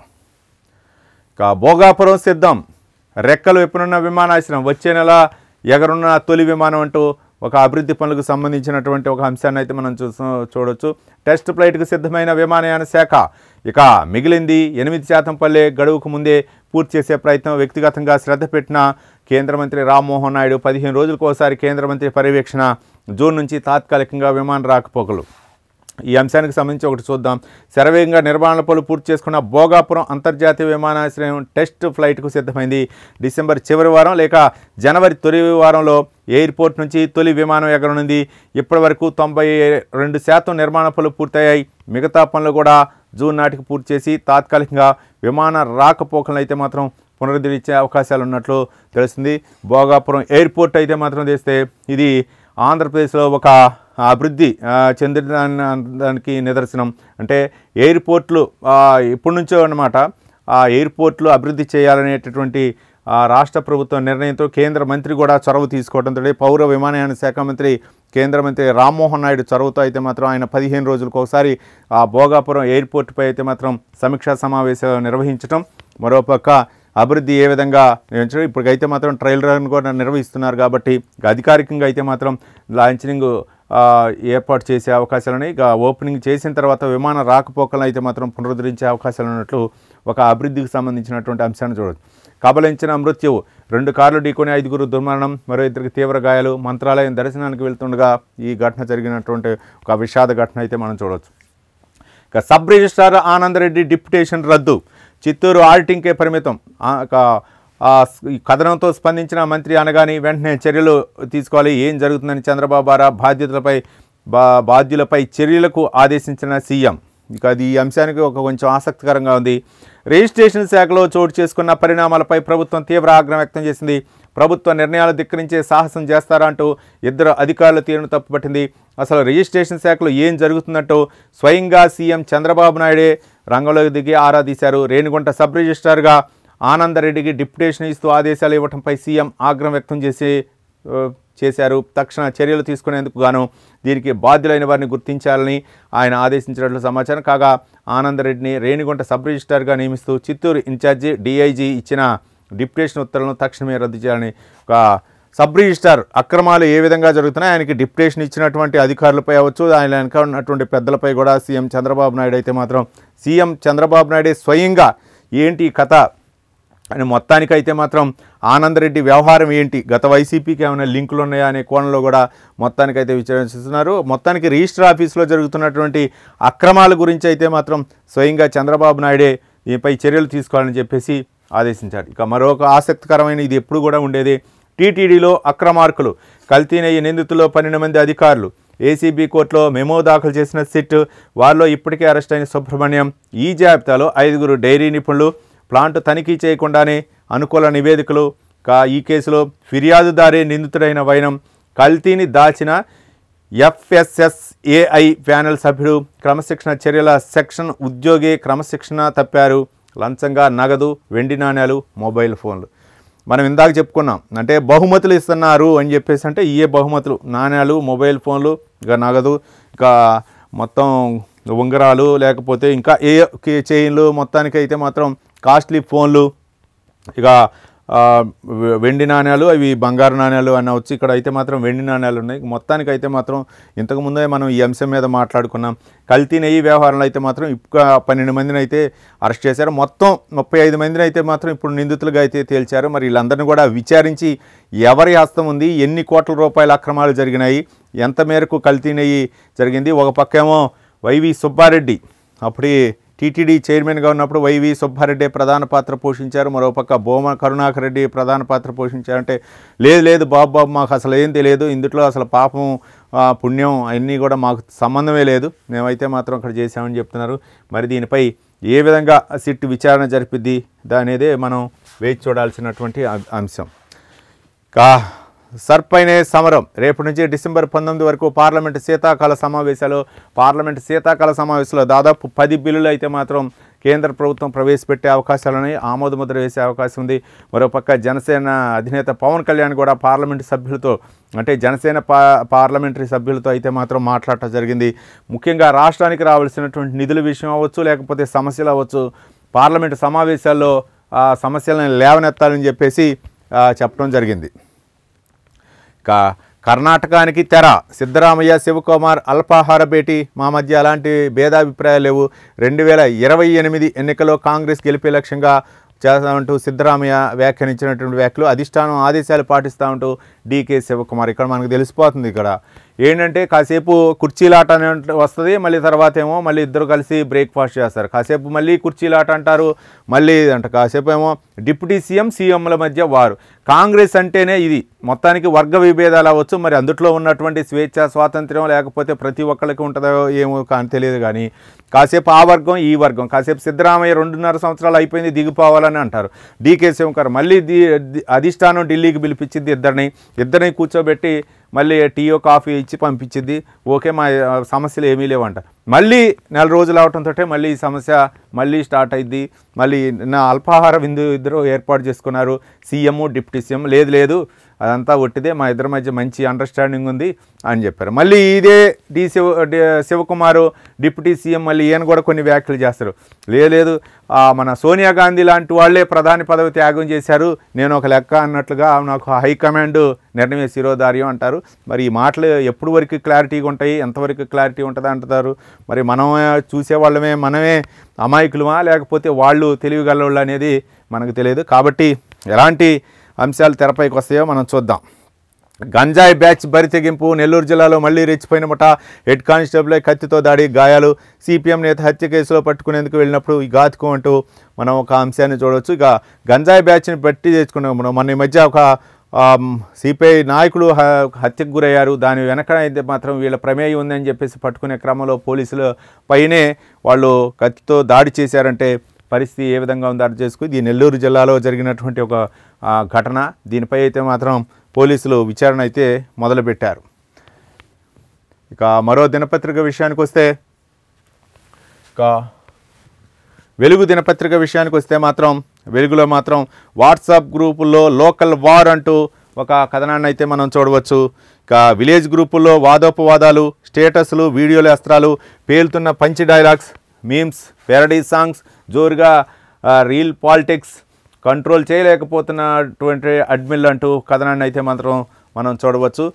భోగాపురం సిద్ధం, రెక్కలు ఎప్పుడున్న విమానాశ్రయం, వచ్చే నెల ఎగరున్న తొలి విమానం అంటూ ఒక అభివృద్ధి పనులకు సంబంధించినటువంటి ఒక అంశాన్ని అయితే మనం చూడవచ్చు. టెస్ట్ ఫ్లైట్కు సిద్ధమైన విమానయాన శాఖ. మిగిలింది 8% పల్లె గడువుకు ముందే పూర్తి చేసే ప్రయత్నం. వ్యక్తిగతంగా శ్రద్ధ పెట్టిన కేంద్ర మంత్రి రామ్మోహన్ నాయుడు. 15 రోజులకు ఒకసారి కేంద్ర మంత్రి పర్యవేక్షణ. జూన్ నుంచి తాత్కాలికంగా విమాన రాకపోకలు. ఈ అంశానికి సంబంధించి ఒకటి చూద్దాం. శరవేగంగా నిర్మాణ పనులు పూర్తి చేసుకున్న భోగాపురం అంతర్జాతీయ విమానాశ్రయం టెస్ట్ ఫ్లైట్కు సిద్ధమైంది. డిసెంబర్ చివరి వారం లేక జనవరి తొలి వారంలో ఎయిర్పోర్ట్ నుంచి తొలి విమానం ఎగరనుంది. ఇప్పటి వరకు 92% నిర్మాణ పనులు పూర్తయ్యాయి. మిగతా పనులు కూడా జూన్ నాటికి పూర్తి చేసి తాత్కాలికంగా విమాన రాకపోకలను అయితే మాత్రం పునరుద్ధరించే అవకాశాలు ఉన్నట్లు తెలుస్తుంది. భోగాపురం ఎయిర్పోర్ట్ అయితే మాత్రం తెస్తే ఇది ఆంధ్రప్రదేశ్లో ఒక అభివృద్ధి చెందడానికి నిదర్శనం. అంటే ఎయిర్పోర్ట్లు ఇప్పటి నుంచో అన్నమాట, ఆ ఎయిర్పోర్ట్లు అభివృద్ధి చేయాలనేటటువంటి రాష్ట్ర ప్రభుత్వం నిర్ణయంతో కేంద్ర మంత్రి కూడా చొరవ తీసుకోవడంతో పౌర విమానయాన శాఖ మంత్రి కేంద్ర మంత్రి రామ్మోహన్ నాయుడు చొరవతో అయితే మాత్రం ఆయన 15 రోజులకు ఒకసారి ఆ భోగాపురం ఎయిర్పోర్ట్పై అయితే మాత్రం సమీక్షా సమావేశాలు నిర్వహించడం. మరోపక్క అభివృద్ధి ఏ విధంగా నిర్వహించడం, ఇప్పటికైతే మాత్రం ట్రయల్ రన్ కూడా నిర్వహిస్తున్నారు కాబట్టి అధికారికంగా అయితే మాత్రం లాంఛనింగ్ ఏర్పాటు చేసే అవకాశాలని, ఓపెనింగ్ చేసిన తర్వాత విమాన రాకపోకలను అయితే మాత్రం పునరుద్ధరించే అవకాశాలు ఉన్నట్లు ఒక అభివృద్ధికి సంబంధించినటువంటి అంశాన్ని చూడవచ్చు. కబలించిన మృత్యువు, 2 కార్లు ఢీకొని 5గురు దుర్మరణం, మరో 2కి తీవ్ర గాయాలు. మంత్రాలయం దర్శనానికి వెళ్తుండగా ఈ ఘటన జరిగినటువంటి ఒక విషాద ఘటన అయితే మనం చూడవచ్చు. ఇక sub registrar Anand Reddy deputation రద్దు, చిత్తూరు ఆడిటింగ్కే పరిమితం. ఈ కథనంతో స్పందించిన మంత్రి అనగానే వెంటనే చర్యలు తీసుకోవాలి, ఏం జరుగుతుందని చంద్రబాబు బాధ్యులపై చర్యలకు ఆదేశించిన సీఎం. ఇక అది ఈ అంశానికి కొంచెం ఆసక్తికరంగా ఉంది. రిజిస్ట్రేషన్ శాఖలో చోటు చేసుకున్న పరిణామాలపై ప్రభుత్వం తీవ్ర ఆగ్రహం వ్యక్తం చేసింది. ప్రభుత్వ నిర్ణయాలు ధిక్కరించే సాహసం చేస్తారా అంటూ 2 అధికారుల తీరును తప్పుపట్టింది. అసలు రిజిస్ట్రేషన్ శాఖలో ఏం జరుగుతుందంటూ స్వయంగా సీఎం చంద్రబాబు నాయుడే రంగంలోకి దిగి ఆరా తీశారు. రేణిగుంట సబ్ రిజిస్ట్రార్గా ఆనందరెడ్డికి డిప్యుటేషన్ ఇస్తూ ఆదేశాలు ఇవ్వడంపై సీఎం ఆగ్రహం వ్యక్తం చేశారు. తక్షణ చర్యలు తీసుకునేందుకు గాను దీనికి బాధ్యులైన వారిని గుర్తించాలని ఆయన ఆదేశించినట్లు సమాచారం. కాగా ఆనందరెడ్డిని రేణిగుంట సబ్ రిజిస్ట్రార్గా నియమిస్తూ చిత్తూరు ఇన్ఛార్జి డీఐజీ ఇచ్చిన డిప్యుటేషన్ ఉత్తర్వులను తక్షణమే రద్దు చేయాలని. ఒక సబ్ రిజిస్ట్రార్ అక్రమాలు ఏ విధంగా జరుగుతున్నాయి, ఆయనకి డిప్యుటేషన్ ఇచ్చినటువంటి అధికారులపై అవ్వచ్చు, ఆయన వెనక ఉన్నటువంటి పెద్దలపై కూడా సీఎం చంద్రబాబు నాయుడు అయితే మాత్రం సీఎం చంద్రబాబు నాయుడే స్వయంగా ఏంటి కథ అని మొత్తానికైతే మాత్రం ఆనందరెడ్డి వ్యవహారం ఏంటి, గత వైసీపీకి ఏమైనా లింకులు ఉన్నాయా అనే కోణంలో కూడా మొత్తానికైతే విచారిస్తున్నారు. మొత్తానికి రిజిస్టర్ ఆఫీస్లో జరుగుతున్నటువంటి అక్రమాల గురించి అయితే మాత్రం స్వయంగా చంద్రబాబు నాయుడే దీనిపై చర్యలు తీసుకోవాలని చెప్పేసి ఆదేశించారు. ఇక మరొక ఆసక్తికరమైన, ఇది ఎప్పుడు కూడా ఉండేది, టీటీడీలో అక్రమార్కులు, కల్తీనయ్యే నిందితుల్లో 12 మంది అధికారులు. ఏసీబీ కోర్టులో మెమో దాఖలు చేసిన సిట్, వారిలో ఇప్పటికే అరెస్ట్ అయిన సుబ్రహ్మణ్యం. ఈ జాబితాలో 5గురు డైరీ నిపుణులు, ప్లాంట్ తనిఖీ చేయకుండానే అనుకూల నివేదికలు. ఈ కేసులో ఫిర్యాదుదారే నిందితుడైన వైనం, కల్తీని దాచిన ఎఫ్ఎస్ఎస్ఏఐ ప్యానెల్ సభ్యుడు, క్రమశిక్షణ చర్యల సెక్షన్ ఉద్యోగి క్రమశిక్షణ తప్పారు. లంచంగా నగదు, వెండి నాణ్యాలు, మొబైల్ ఫోన్లు. మనం ఇందాక చెప్పుకున్నాం, అంటే బహుమతులు ఇస్తున్నారు అని చెప్పేసి, అంటే ఇయే బహుమతులు, నాణ్యాలు, మొబైల్ ఫోన్లు, ఇక నగదు, ఇక మొత్తం ఉంగరాలు, లేకపోతే ఇంకా ఏ చైన్లు, మొత్తానికైతే మాత్రం కాస్ట్లీ ఫోన్లు, ఇక వెండి నాణ్యాలు, అవి బంగారు నాణ్యాలు అని వచ్చి ఇక్కడ అయితే మాత్రం వెండి నాణ్యాలు ఉన్నాయి. మొత్తానికైతే మాత్రం ఇంతకుముందే మనం ఈ అంశం మీద మాట్లాడుకున్నాం. కల్తీ నెయ్యి వ్యవహారంలో అయితే మాత్రం ఇప్పుడు 12 మందిని అయితే అరెస్ట్ చేశారు. మొత్తం 35 మందిని అయితే మాత్రం ఇప్పుడు నిందితులుగా అయితే తేల్చారు. మరి వీళ్ళందరినీ కూడా విచారించి ఎవరి హస్తం ఉంది, ఎన్ని కోట్ల రూపాయల అక్రమాలు జరిగినాయి, ఎంత మేరకు కల్తీ నెయ్యి జరిగింది. ఒక పక్కేమో వైవి సుబ్బారెడ్డి, అప్పుడు టీటీడీ చైర్మన్గా ఉన్నప్పుడు వైవి సుబ్బారెడ్డి ప్రధాన పాత్ర పోషించారు. మరోపక్క భూమా కరుణాకర్ రెడ్డి ప్రధాన పాత్ర పోషించారంటే, లేదు బాబు మాకు అసలు ఏం తెలియదు, ఇందులో అసలు పాపం పుణ్యం అన్నీ కూడా మాకు సంబంధమే లేదు, మేమైతే మాత్రం అక్కడ చేసామని చెప్తున్నారు. మరి దీనిపై ఏ విధంగా సిట్ విచారణ జరిపిద్ది అనేదే మనం వేచి చూడాల్సినటువంటి అంశం. సర్పైనే సమరం. రేపటి నుంచి డిసెంబర్ 19 వరకు పార్లమెంటు శీతాకాల సమావేశాల్లో దాదాపు 10 బిల్లులు అయితే మాత్రం కేంద్ర ప్రభుత్వం ప్రవేశపెట్టే అవకాశాలని, ఆమోదముద్ర వేసే అవకాశం ఉంది. మరోపక్క జనసేన అధినేత పవన్ కళ్యాణ్ కూడా పార్లమెంటు సభ్యులతో, అంటే జనసేన పార్లమెంటరీ సభ్యులతో అయితే మాత్రం మాట్లాడటం జరిగింది. ముఖ్యంగా రాష్ట్రానికి రావాల్సినటువంటి నిధుల విషయం అవ్వచ్చు, లేకపోతే సమస్యలు అవ్వచ్చు, పార్లమెంటు సమావేశాల్లో ఆ సమస్యలను లేవనెత్తాలని చెప్పేసి చెప్పడం జరిగింది. కర్ణాటకానికి తెర. సిద్ధరామయ్య, శివకుమార్ అల్పాహార భేటీ. మా మధ్య అలాంటి భేదాభిప్రాయాలు లేవు. 2028 ఎన్నికల్లో కాంగ్రెస్ గెలిపే లక్ష్యంగా చేస్తామంటూ సిద్ధరామయ్య వ్యాఖ్యానించినటువంటి వ్యాఖ్యలు, అధిష్టానం ఆదేశాలు పాటిస్తూ ఉంటూ డీకే శివకుమార్. ఇక్కడ మనకు తెలిసిపోతుంది, ఇక్కడ ఏంటంటే కాసేపు కుర్చీలాట వస్తుంది, మళ్ళీ తర్వాత ఏమో మళ్ళీ ఇద్దరు కలిసి బ్రేక్ఫాస్ట్ చేస్తారు, కాసేపు మళ్ళీ కుర్చీలాట అంటారు, మళ్ళీ కాసేపు ఏమో డిప్యూటీ సీఎంల మధ్య వారు. కాంగ్రెస్ అంటేనే ఇది, మొత్తానికి వర్గ విభేదాలు అవ్వచ్చు, మరి అందుట్లో ఉన్నటువంటి స్వేచ్ఛ స్వాతంత్ర్యం లేకపోతే ప్రతి ఒక్కరికి ఉంటుందో ఏమో కానీ తెలియదు. కానీ కాసేపు ఆ వర్గం ఈ వర్గం, కాసేపు సిద్ధరామయ్య 2.5 సంవత్సరాలు అయిపోయింది దిగిపోవాలని అంటారు, డీకే శివకుమార్ మళ్ళీ అధిష్టానం ఢిల్లీకి పిలిపించింది, ఇద్దరిని కూర్చోబెట్టి మళ్ళీ టీయో కాఫీ ఇచ్చి పంపించింది. ఓకే, మా సమస్యలు ఏమీ లేవంట. మళ్ళీ 4 రోజులు అవడంతో మళ్ళీ ఈ సమస్య మళ్ళీ స్టార్ట్ అయింది. మళ్ళీ నా అల్పాహార విందు ఇద్దరు ఏర్పాటు చేసుకున్నారు, సీఎం డిప్యూటీ సీఎం. లేదు అదంతా ఒట్టిదే, మా ఇద్దరి మధ్య మంచి అండర్స్టాండింగ్ ఉంది అని చెప్పారు. మళ్ళీ ఇదే శివకుమారు డిప్యూటీ సీఎం మళ్ళీ ఈయన కూడా కొన్ని వ్యాఖ్యలు చేస్తారు. లేదు మన సోనియా గాంధీ లాంటి వాళ్ళే ప్రధాని పదవి త్యాగం చేశారు, నేను ఒక లెక్క అన్నట్లుగా నాకు హైకమాండ్ నిర్ణయం శిరోధార్యం అంటారు. మరి ఈ మాటలు ఎప్పుడు వరకు క్లారిటీగా ఉంటాయి, ఎంతవరకు క్లారిటీ ఉంటుంది అంటారు. మరి మనం చూసేవాళ్ళమే, మనమే అమాయకులమా లేకపోతే వాళ్ళు తెలివిగలవాళ్ళు అనేది మనకు తెలియదు. కాబట్టి ఎలాంటి అంశాలు తెరపైకి వస్తాయో మనం చూద్దాం. గంజాయి బ్యాచ్ బరితెగింపు. నెల్లూరు జిల్లాలో మళ్లీ రెచ్చిపోయిన ముఠ. హెడ్ కానిస్టేబుల్ కత్తితో దాడి, గాయాలు. సిపిఎం నేత హత్య కేసులో పట్టుకునేందుకు వెళ్ళినప్పుడు ఈ ఘాతుకం అంటూ మనం ఒక అంశాన్ని చూడవచ్చు. ఇక గంజాయి బ్యాచ్ని బట్టి తెచ్చుకున్నాం. మన ఈ మధ్య ఒక సిపిఐ నాయకులు హత్యకు గురయ్యారు. దాని వెనక అయితే మాత్రం వీళ్ళ ప్రమేయం ఉందని చెప్పేసి పట్టుకునే క్రమంలో పోలీసుల పైనే వాళ్ళు కత్తితో దాడి చేశారంటే పరిస్థితి ఏ విధంగా ఉందో అర్థం చేసుకుని ఇది నెల్లూరు జిల్లాలో జరిగినటువంటి ఒక ఘటన. దీనిపై అయితే మాత్రం పోలీసులు విచారణ అయితే మొదలుపెట్టారు. ఇక మరో దినపత్రిక విషయానికి వస్తే వెలుగు దినపత్రిక విషయానికి వస్తే మాత్రం వెలుగులో మాత్రం వాట్సాప్ గ్రూపుల్లో లోకల్ వార్ అంటూ ఒక కథనాన్ని అయితే మనం చూడవచ్చు. ఇక విలేజ్ గ్రూపుల్లో వాదోపవాదాలు, స్టేటస్లు, వీడియోలు, అస్త్రాలు, పేలుతున్న పంచి డైలాగ్స్, మీమ్స్, పెరడీ సాంగ్స్, జోరుగా రీల్ పాలిటిక్స్, కంట్రోల్ చేయలేకపోతున్నటువంటి అడ్మిన్లు అంటూ కథనాన్ని అయితే మాత్రం మనం చూడవచ్చు.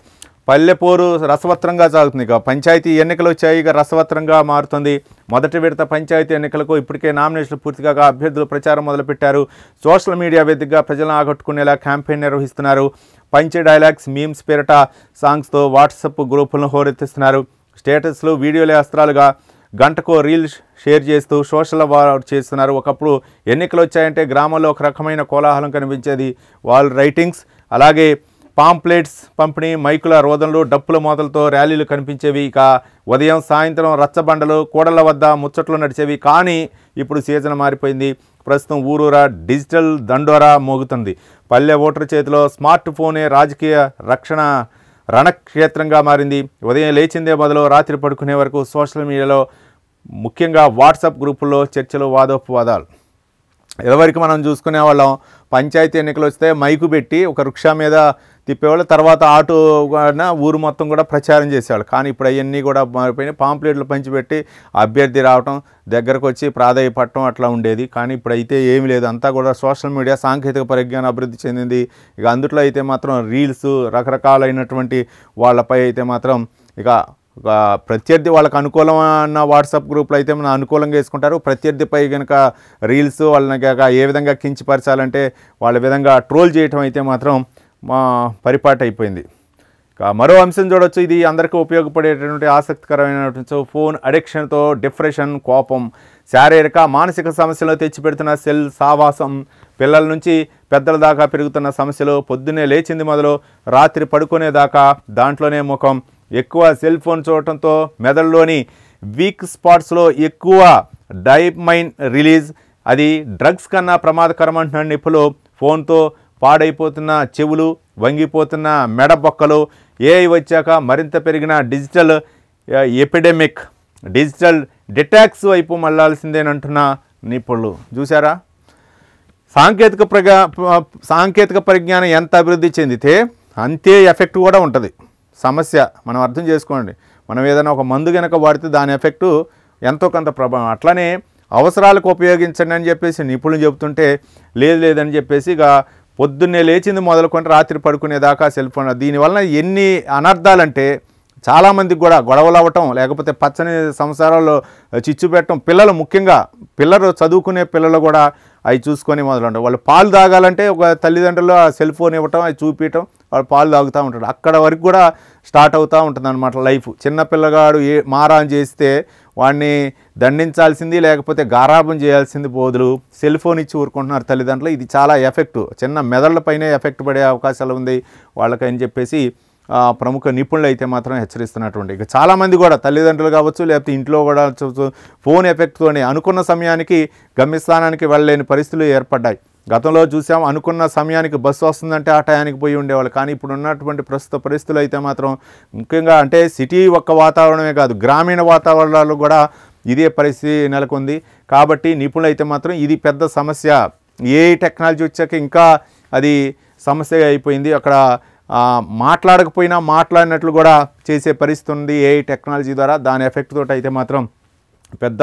పల్లెపోరు రసవత్రంగా సాగుతుంది. ఇక పంచాయతీ ఎన్నికలు వచ్చాయి, ఇక రసవత్రంగా మారుతుంది. మొదటి విడత పంచాయతీ ఎన్నికలకు ఇప్పటికే నామినేషన్లు పూర్తిగా అభ్యర్థులు ప్రచారం మొదలుపెట్టారు. సోషల్ మీడియా వేదికగా ప్రజలను ఆకట్టుకునేలా క్యాంపెయిన్ నిర్వహిస్తున్నారు. పంచి డైలాగ్స్, మీమ్స్, పేరిట సాంగ్స్తో వాట్సాప్ గ్రూపులను హోరెత్తిస్తున్నారు. స్టేటస్లు, వీడియోలే అస్త్రాలుగా గంటకో రీల్ షేర్ చేస్తూ సోషల్ వార్ చేస్తున్నారు. ఒకప్పుడు ఎన్నికలు వచ్చాయంటే గ్రామాల్లో ఒక రకమైన కోలాహలం కనిపించేది. వాల్ రైటింగ్స్, అలాగే పాంప్లెట్స్ పంపిణీ, మైకుల రోదనలు, డప్పుల మోతలతో ర్యాలీలు కనిపించేవి. ఇక ఉదయం సాయంత్రం రచ్చబండలు, కూడళ్ల వద్ద ముచ్చట్లు నడిచేవి. కానీ ఇప్పుడు సీజన్ మారిపోయింది. ప్రస్తుతం ఊరూరా డిజిటల్ దండోరా మోగుతుంది. పల్లె ఓటర్ చేతిలో స్మార్ట్ ఫోనే రాజకీయ రణక్షేత్రంగా మారింది. ఉదయం లేచిందే మొదలు రాత్రి పడుకునే వరకు సోషల్ మీడియాలో, ముఖ్యంగా వాట్సాప్ గ్రూపుల్లో చర్చలు, వాదోపవాదాలు. ఎవరికి మనం చూసుకునే వాళ్ళం. పంచాయతీ ఎన్నికలు వస్తే మైకు పెట్టి ఒక రిక్షా మీద తిప్పేవాళ్ళు, తర్వాత ఆటో ఊరు మొత్తం కూడా ప్రచారం చేసేవాళ్ళు. కానీ ఇప్పుడు అవన్నీ కూడా మారిపోయినాయి. పాంప్లెట్లు పంచిపెట్టి అభ్యర్థి రావటం, దగ్గరకు వచ్చి ప్రాధాయపడటం అట్లా ఉండేది. కానీ ఇప్పుడు అయితే ఏమీ లేదు. అంతా కూడా సోషల్ మీడియా సాంకేతిక పరిజ్ఞానం అభివృద్ధి చెందింది. ఇక అందుట్లో అయితే మాత్రం రీల్స్, రకరకాలైనటువంటి వాళ్ళపై అయితే మాత్రం ఇక ప్రత్యర్థి వాళ్ళకి అనుకూలమైన వాట్సాప్ గ్రూప్లో అయితే మనం అనుకూలంగా వేసుకుంటారు. ప్రత్యర్థిపై కనుక రీల్స్ వాళ్ళని ఏ విధంగా కించపరచాలంటే వాళ్ళ విధంగా ట్రోల్ చేయటం అయితే మాత్రం పరిపాటి అయిపోయింది. మరో అంశం చూడవచ్చు. ఇది అందరికీ ఉపయోగపడేటటువంటి ఆసక్తికరమైనటువంటి ఫోన్ అడిక్షన్తో డిప్రెషన్, కోపం, శారీరక మానసిక సమస్యలు తెచ్చిపెడుతున్న సెల్ సావాసం, పిల్లల నుంచి పెద్దల దాకా పెరుగుతున్న సమస్యలు. పొద్దున్నే లేచింది మొదలు రాత్రి పడుకునేదాకా దాంట్లోనే ముఖం. ఎక్కువ సెల్ ఫోన్ చూడటంతో మెదడులోని వీక్ స్పాట్స్లో ఎక్కువ డైమైన్ రిలీజ్. అది డ్రగ్స్ కన్నా ప్రమాదకరం అంటున్న నిపుణులు. ఫోన్తో పాడైపోతున్న చెవులు, వంగిపోతున్న మెడబొక్కలు, ఏఐ వచ్చాక మరింత పెరిగిన డిజిటల్ ఎపిడెమిక్, డిజిటల్ డిటాక్స్ వైపు మళ్లాల్సిందేనంటున్న నిపుణులు. చూసారా, సాంకేతిక పరిజ్ఞానం ఎంత అభివృద్ధి చెందితే అంతే ఎఫెక్ట్ కూడా ఉంటుంది. సమస్య మనం అర్థం చేసుకోండి. మనం ఏదైనా ఒక మందు కనుక వాడితే దాని ఎఫెక్టు ఎంతో కొంత ప్రభావం. అట్లనే అవసరాలకు ఉపయోగించండి అని చెప్పేసి నిపుణులు చెబుతుంటే లేదని చెప్పేసి ఇక పొద్దున్నే లేచింది మొదలుకొని రాత్రి పడుకునేదాకా సెల్ ఫోన్. దీనివల్ల ఎన్ని అనర్థాలంటే చాలామందికి కూడా గొడవలు అవ్వటం, లేకపోతే పచ్చని సంసారాల్లో చిచ్చు పెట్టడం. పిల్లలు, ముఖ్యంగా పిల్లలు, చదువుకునే పిల్లలు కూడా అవి చూసుకొని మొదలుంటారు. వాళ్ళు పాలు తాగాలంటే ఒక తల్లిదండ్రులు ఆ సెల్ ఫోన్ ఇవ్వటం, అవి చూపించడం, వాళ్ళు పాలు తాగుతూ ఉంటాడు. అక్కడ వరకు కూడా స్టార్ట్ అవుతూ ఉంటుంది అన్నమాట లైఫ్. చిన్న పిల్లగాడు మారాన్ చేస్తే వాడిని దండించాల్సింది, లేకపోతే గారాబం చేయాల్సింది బోదులు సెల్ ఫోన్ ఇచ్చి ఊరుకుంటున్నారు తల్లిదండ్రులు. ఇది చాలా ఎఫెక్ట్, చిన్న మెదళ్ళపైనే ఎఫెక్ట్ పడే అవకాశాలు ఉంది వాళ్ళకని చెప్పేసి ప్రముఖ నిపుణులు అయితే మాత్రం హెచ్చరిస్తున్నటువంటి. ఇక చాలామంది కూడా తల్లిదండ్రులు కావచ్చు, లేకపోతే ఇంట్లో కూడా ఫోన్ ఎఫెక్ట్తోనే అనుకున్న సమయానికి గమ్యస్థానానికి వెళ్ళలేని పరిస్థితులు ఏర్పడ్డాయి. గతంలో చూసాం, అనుకున్న సమయానికి బస్సు వస్తుందంటే ఆ టయానికి పోయి ఉండేవాళ్ళు. కానీ ఇప్పుడు ఉన్నటువంటి ప్రస్తుత పరిస్థితులు అయితే మాత్రం, ముఖ్యంగా అంటే సిటీ ఒక్క వాతావరణమే కాదు, గ్రామీణ వాతావరణాలు కూడా ఇదే పరిస్థితి నెలకొంది. కాబట్టి నిపుణులు అయితే మాత్రం ఇది పెద్ద సమస్య. ఏ టెక్నాలజీ వచ్చాక ఇంకా అది సమస్య అయిపోయింది. అక్కడ మాట్లాడకపోయినా మాట్లాడినట్లు కూడా చేసే పరిస్థితి ఉంది ఏ టెక్నాలజీ ద్వారా. దాని ఎఫెక్ట్ తోటి అయితే మాత్రం పెద్ద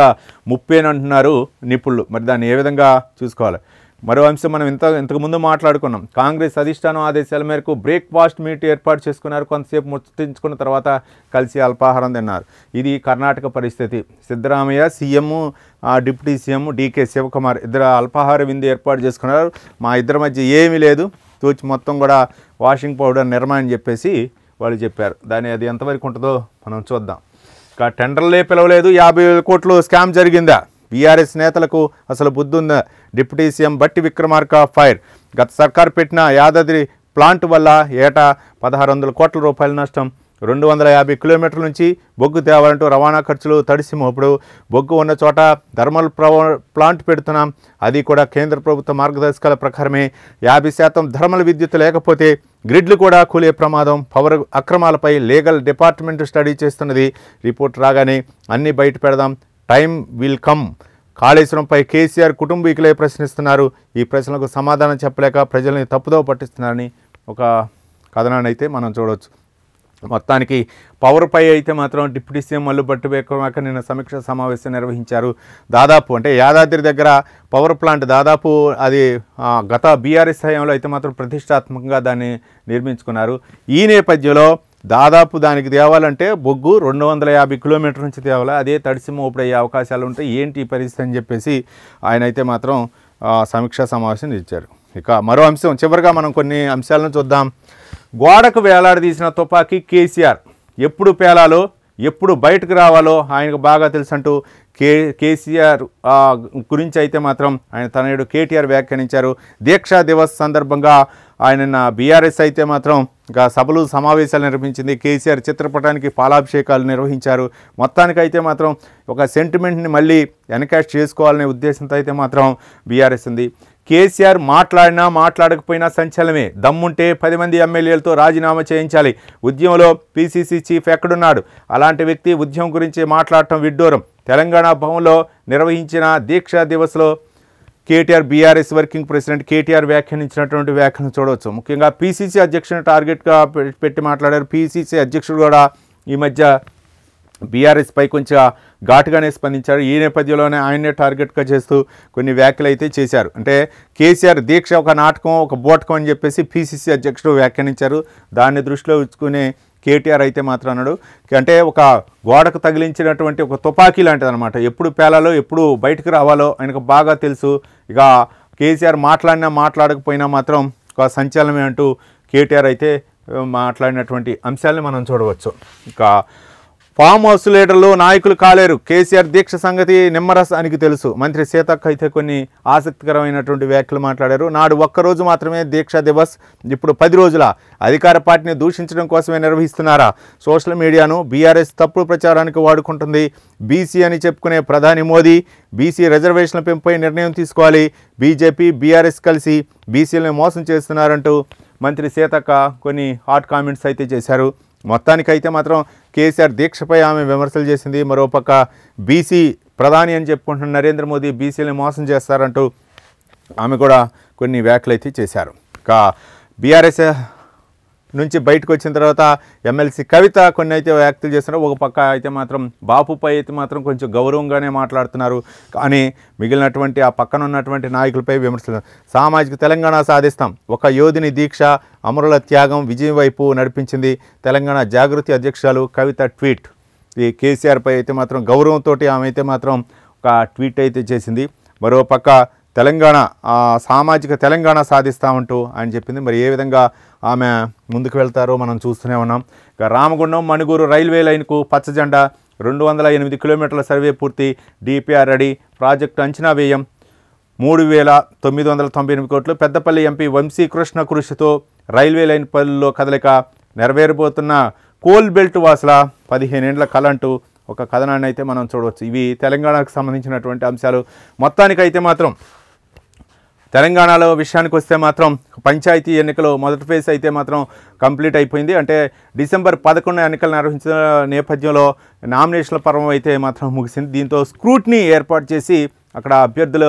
ముప్పేనంటున్నారు నిపుణులు. మరి దాన్ని ఏ విధంగా చూసుకోవాలి? మరో అంశం మనం ఇంతకుముందు మాట్లాడుకున్నాం. కాంగ్రెస్ అధిష్టానం ఆదేశాల మేరకు బ్రేక్ఫాస్ట్ మీట్ ఏర్పాటు చేసుకున్నారు. కొంతసేపు ముచ్చటించుకున్న తర్వాత కలిసి అల్పాహారం తిన్నారు. ఇది కర్ణాటక పరిస్థితి. Siddaramaiah, CM, deputy CM D K Shivakumar ఇద్దరు అల్పాహార విందు ఏర్పాటు చేసుకున్నారు. మా ఇద్దరి మధ్య ఏమీ లేదు, తూచి మొత్తం కూడా వాషింగ్ పౌడర్ నిర్మా అని చెప్పేసి వాళ్ళు చెప్పారు. అది ఎంతవరకు ఉంటుందో మనం చూద్దాం. ఇక టెండర్లే పిలవలేదు, 50,000 కోట్లు స్కామ్ జరిగిందా? బీఆర్ఎస్ నేతలకు అసలు బుద్ధుందా? డిప్యూటీ సీఎం బట్టి విక్రమార్క ఫైర్. గత సర్కారు పెట్టిన యాదాద్రి ప్లాంట్ వల్ల ఏటా 1,600 కోట్ల రూపాయల నష్టం. 250 కిలోమీటర్ల నుంచి బొగ్గు తేవాలంటూ రవాణా ఖర్చులు తడిసి మోపుడు. బొగ్గు ఉన్న చోట థర్మల్ ప్లాంట్ పెడుతున్నాం, అది కూడా కేంద్ర ప్రభుత్వ మార్గదర్శకాల ప్రకారమే. 50% థర్మల్ విద్యుత్ లేకపోతే గ్రిడ్లు కూడా కూలే ప్రమాదం. పవర్ అక్రమాలపై లీగల్ డిపార్ట్మెంట్ స్టడీ చేస్తున్నది. రిపోర్ట్ రాగానే అన్నీ బయట పెడదాం, టైం విల్ కమ్. కాళేశ్వరంపై కేసీఆర్ కుటుంబీకులే ప్రశ్నిస్తున్నారు. ఈ ప్రశ్నలకు సమాధానం చెప్పలేక ప్రజల్ని తప్పుదోవ పట్టిస్తున్నారని ఒక కథనాన్ని అయితే మనం చూడవచ్చు. మొత్తానికి పవర్పై అయితే మాత్రం డిప్యూటీ సీఎం మల్లుభట్టి విక్రమార్క నిన్న సమీక్ష సమావేశం నిర్వహించారు. దాదాపు అంటే యాదాద్రి దగ్గర పవర్ ప్లాంట్ దాదాపు అది గత బీఆర్ఎస్ హయాంలో అయితే మాత్రం ప్రతిష్టాత్మకంగా దాన్ని నిర్మించుకున్నారు. ఈ నేపథ్యంలో దాదాపు దానికి తేవాలంటే బొగ్గు 250 కిలోమీటర్ల నుంచి తేవాలి, అదే తడిసి మోపుడయ్యే అవకాశాలు ఉంటాయి, ఏంటి పరిస్థితి అని చెప్పేసి ఆయన అయితే మాత్రం సమీక్షా సమావేశం ఇచ్చారు. ఇక మరో అంశం చివరిగా మనం కొన్ని అంశాలను చూద్దాం. గోడకు వేలాడదీసిన తుపాకీ కేసీఆర్ ఎప్పుడు పేలాలో ఎప్పుడు బయటకు రావాలో ఆయనకు బాగా తెలుసంటూ కేసీఆర్ గురించి అయితే మాత్రం ఆయన తనయుడు కేటీఆర్ వ్యాఖ్యానించారు. దీక్షా దివస్ సందర్భంగా ఆయన బీఆర్ఎస్ అయితే మాత్రం ఇంకా సభలు సమావేశాలు నిర్వహించింది. కేసీఆర్ చిత్రపటానికి పాలాభిషేకాలు నిర్వహించారు. మొత్తానికైతే మాత్రం ఒక సెంటిమెంట్ని మళ్ళీ ఎన్కాష్ చేసుకోవాలనే ఉద్దేశంతో అయితే మాత్రం బీఆర్ఎస్ ఉంది. కేసీఆర్ మాట్లాడినా మాట్లాడకపోయినా సంచలనమే. దమ్ముంటే 10 మంది ఎమ్మెల్యేలతో రాజీనామా చేయించాలి. ఉద్యమంలో పీసీసీ చీఫ్ ఎక్కడున్నాడు? అలాంటి వ్యక్తి ఉద్యమం గురించి మాట్లాడటం విడ్డూరం. తెలంగాణ భవన్లో నిర్వహించిన దీక్షా దివస్లో కేటీఆర్ బీఆర్ఎస్ వర్కింగ్ ప్రెసిడెంట్ కేటీఆర్ వ్యాఖ్యానించినటువంటి వ్యాఖ్యలను చూడవచ్చు. ముఖ్యంగా పీసీసీ అధ్యక్షుని టార్గెట్గా పెట్టి మాట్లాడారు. పీసీసీ అధ్యక్షుడు కూడా ఈ మధ్య బీఆర్ఎస్ పై కొంచెం ఘాటుగానే స్పందించారు. ఈ నేపథ్యంలోనే ఆయన్నే టార్గెట్గా చేస్తూ కొన్ని వ్యాఖ్యలు అయితే చేశారు. అంటే కేసీఆర్ దీక్ష ఒక నాటకం, ఒక బోటకం అని చెప్పేసి పీసీసీ అధ్యక్షుడు వ్యాఖ్యానించారు. దాన్ని దృష్టిలో ఉంచుకునే కేటీఆర్ అయితే మాత్రం అన్నాడు, అంటే ఒక గోడకు తగిలించినటువంటి ఒక తుపాకీ లాంటిది అనమాట. ఎప్పుడు పేలాలో ఎప్పుడు బయటకు రావాలో ఆయనకు బాగా తెలుసు. ఇక కేసీఆర్ మాట్లాడినా మాట్లాడకపోయినా మాత్రం ఒక సంచలనమే అంటూ కేటీఆర్ అయితే మాట్లాడినటువంటి అంశాలని మనం చూడవచ్చు. ఇక ఫామ్ హౌస్ లీడర్లు నాయకులు కాలేరు. కేసీఆర్ దీక్ష సంగతి నిమ్మరసానికి తెలుసు. మంత్రి సీతక్క అయితే కొన్ని ఆసక్తికరమైనటువంటి వ్యాఖ్యలు మాట్లాడారు. నాడు ఒక్కరోజు మాత్రమే దీక్షా దివస్, ఇప్పుడు 10 రోజుల అధికార పార్టీని దూషించడం కోసమే నిర్వహిస్తున్నారా? సోషల్ మీడియాను బీఆర్ఎస్ తప్పుడు ప్రచారానికి వాడుకుంటుంది. బీసీ అని చెప్పుకునే ప్రధాని మోదీ బీసీ రిజర్వేషన్ల పెంపుపై నిర్ణయం తీసుకోవాలి. బీజేపీ బీఆర్ఎస్ కలిసి బీసీలను మోసం చేస్తున్నారంటూ మంత్రి సీతక్క కొన్ని హాట్ కామెంట్స్ అయితే చేశారు. మొత్తానికైతే మాత్రం కేసీఆర్ దీక్షపై ఆమె విమర్శలు చేసింది. మరోపక్క బీసీ ప్రధాని అని చెప్పుకుంటున్న నరేంద్ర మోదీ బీసీలను మోసం చేస్తారంటూ ఆమె కూడా కొన్ని వ్యాఖ్యలు అయితే చేశారు. ఇక బీఆర్ఎస్ నుంచి బయటకు వచ్చిన తర్వాత ఎమ్మెల్సీ కవిత కొన్ని అయితే వ్యాఖ్యలు చేస్తున్నారు. ఒక పక్క అయితే మాత్రం బాపుపై అయితే మాత్రం కొంచెం గౌరవంగానే మాట్లాడుతున్నారు. కానీ మిగిలినటువంటి ఆ పక్కన ఉన్నటువంటి నాయకులపై విమర్శలు. సామాజిక తెలంగాణ సాధిస్తాం, ఒక యోధిని దీక్ష అమరుల త్యాగం విజయం వైపు నడిపించింది. తెలంగాణ జాగృతి అధ్యక్షురాలు కవిత ట్వీట్. ఈ కేసీఆర్పై అయితే మాత్రం గౌరవంతో ఆమె అయితే మాత్రం ఒక ట్వీట్ అయితే చేసింది. మరోపక్క తెలంగాణ సామాజిక తెలంగాణ సాధిస్తామంటూ ఆయన చెప్పింది. మరి ఏ విధంగా ఆమె ముందుకు వెళ్తారో మనం చూస్తూనే ఉన్నాం. ఇక రామగుండం మణుగూరు రైల్వే లైన్కు పచ్చజెండా. 208 కిలోమీటర్ల సర్వే పూర్తి. DPR ready. ప్రాజెక్టు అంచనా వ్యయం 3,998 కోట్లు. పెద్దపల్లి ఎంపీ వంశీకృష్ణ కృషితో రైల్వే లైన్ పనుల్లో కదలిక. నెరవేరబోతున్న కోల్ బెల్ట్ వాసుల 15 ఏండ్ల కల అంటూ ఒక కథనాన్ని అయితే మనం చూడవచ్చు. ఇవి తెలంగాణకు సంబంధించినటువంటి అంశాలు. మొత్తానికైతే మాత్రం తెలంగాణలో విషయానికి వస్తే మాత్రం పంచాయతీ ఎన్నికలు మొదటి ఫేజ్ అయితే మాత్రం కంప్లీట్ అయిపోయింది. అంటే డిసెంబర్ 11 ఎన్నికలు నిర్వహించిన నేపథ్యంలో నామినేషన్ల పర్వం అయితే మాత్రం ముగిసింది. దీంతో స్క్రూట్నీ ఏర్పాటు చేసి అక్కడ అభ్యర్థుల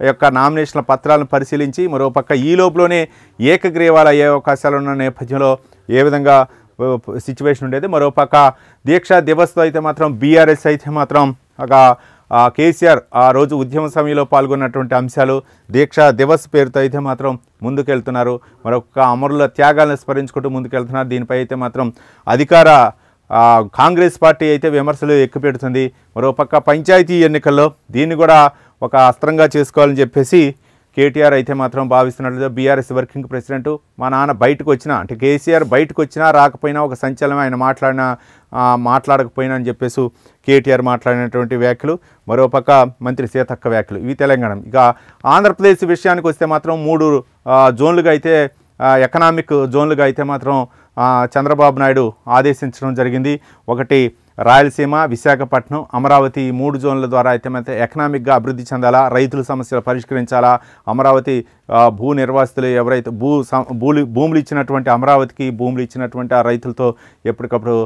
యొక్క నామినేషన్ల పత్రాలను పరిశీలించి మరోపక్క ఈ లోపులోనే ఏకగ్రీవాలు అయ్యే అవకాశాలు ఉన్న నేపథ్యంలో ఏ విధంగా సిచ్యువేషన్ ఉండేది. మరోపక్క దీక్షా దివస్తో అయితే మాత్రం బీఆర్ఎస్ అయితే మాత్రం ఒక కేసీఆర్ ఆ రోజు ఉద్యమ సమయంలో పాల్గొన్నటువంటి అంశాలు దీక్షా దివస్ పేరుతో అయితే మాత్రం ముందుకెళ్తున్నారు. మరొక అమరుల త్యాగాలను స్మరించుకుంటూ ముందుకెళ్తున్నారు. దీనిపై అయితే మాత్రం అధికార కాంగ్రెస్ పార్టీ అయితే విమర్శలు ఎక్కుపెడుతుంది. మరోపక్క పంచాయతీ ఎన్నికల్లో దీన్ని కూడా ఒక అస్త్రంగా చేసుకోవాలని చెప్పేసి కేటీఆర్ అయితే మాత్రం భావిస్తున్నట్లుగా బీఆర్ఎస్ వర్కింగ్ ప్రెసిడెంట్ మా నాన్న బయటకు వచ్చినా అంటే కేసీఆర్ బయటకు వచ్చినా రాకపోయినా ఒక సంచలనం ఆయన మాట్లాడకపోయినా అని చెప్పేసి కేటీఆర్ మాట్లాడినటువంటి వ్యాఖ్యలు. మరోపక్క మంత్రి సీతక్క వ్యాఖ్యలు. ఇవి తెలంగాణ. ఇక ఆంధ్రప్రదేశ్ విషయానికి వస్తే మాత్రం 3 జోన్లుగా అయితే ఎకనామిక్ జోన్లుగా అయితే మాత్రం చంద్రబాబు నాయుడు ఆదేశించడం జరిగింది. ఒకటి రాయలసీమ, విశాఖపట్నం, అమరావతి ఈ 3 జోన్ల ద్వారా అయితే మాత్రం ఎకనామిక్గా అభివృద్ధి చెందాలా, రైతుల సమస్యలు పరిష్కరించాలా, అమరావతి భూ నిర్వాసితులు ఎవరైతే భూములు ఇచ్చినటువంటి అమరావతికి భూములు ఇచ్చినటువంటి ఆ రైతులతో ఎప్పటికప్పుడు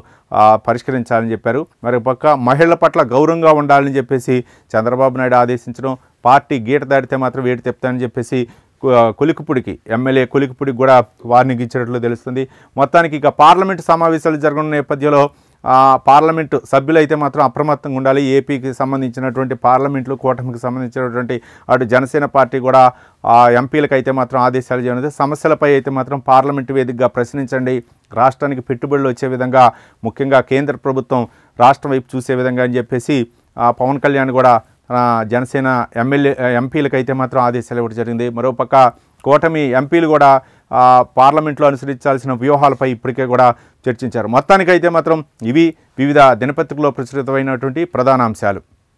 పరిష్కరించాలని చెప్పారు. మరి పక్క మహిళల పట్ల గౌరవంగా ఉండాలని చెప్పేసి చంద్రబాబు నాయుడు ఆదేశించడం, పార్టీ గీట దాటితే మాత్రం వేటు తెప్తానని చెప్పేసి కొలికిపూడికి ఎమ్మెల్యే కొలికిపూడికి కూడా వార్నింగ్ ఇచ్చినట్లు తెలుస్తుంది. మొత్తానికి ఇక పార్లమెంటు సమావేశాలు జరగనున్న నేపథ్యంలో పార్లమెంటు సభ్యులు అయితే మాత్రం అప్రమత్తంగా ఉండాలి. ఏపీకి సంబంధించినటువంటి పార్లమెంట్లు, కూటమికి సంబంధించినటువంటి అటు జనసేన పార్టీ కూడా ఎంపీలకు అయితే మాత్రం ఆదేశాలు చేయనుంది. సమస్యలపై అయితే మాత్రం పార్లమెంటు వేదికగా ప్రశ్నించండి, రాష్ట్రానికి పెట్టుబడులు వచ్చే విధంగా ముఖ్యంగా కేంద్ర ప్రభుత్వం రాష్ట్రం వైపు చూసే విధంగా అని చెప్పేసి పవన్ కళ్యాణ్ కూడా జనసేన ఎంపీలకు అయితే మాత్రం ఆదేశాలు ఇవ్వడం జరిగింది. మరోపక్క కూటమి ఎంపీలు కూడా పార్లమెంట్లో అనుసరించాల్సిన వ్యూహాలపై ఇప్పటికే కూడా చర్చించారు. మొత్తానికైతే మాత్రం ఇవి వివిధ దినపత్రికల్లో ప్రచురితమైనటువంటి ప్రధాన అంశాలు.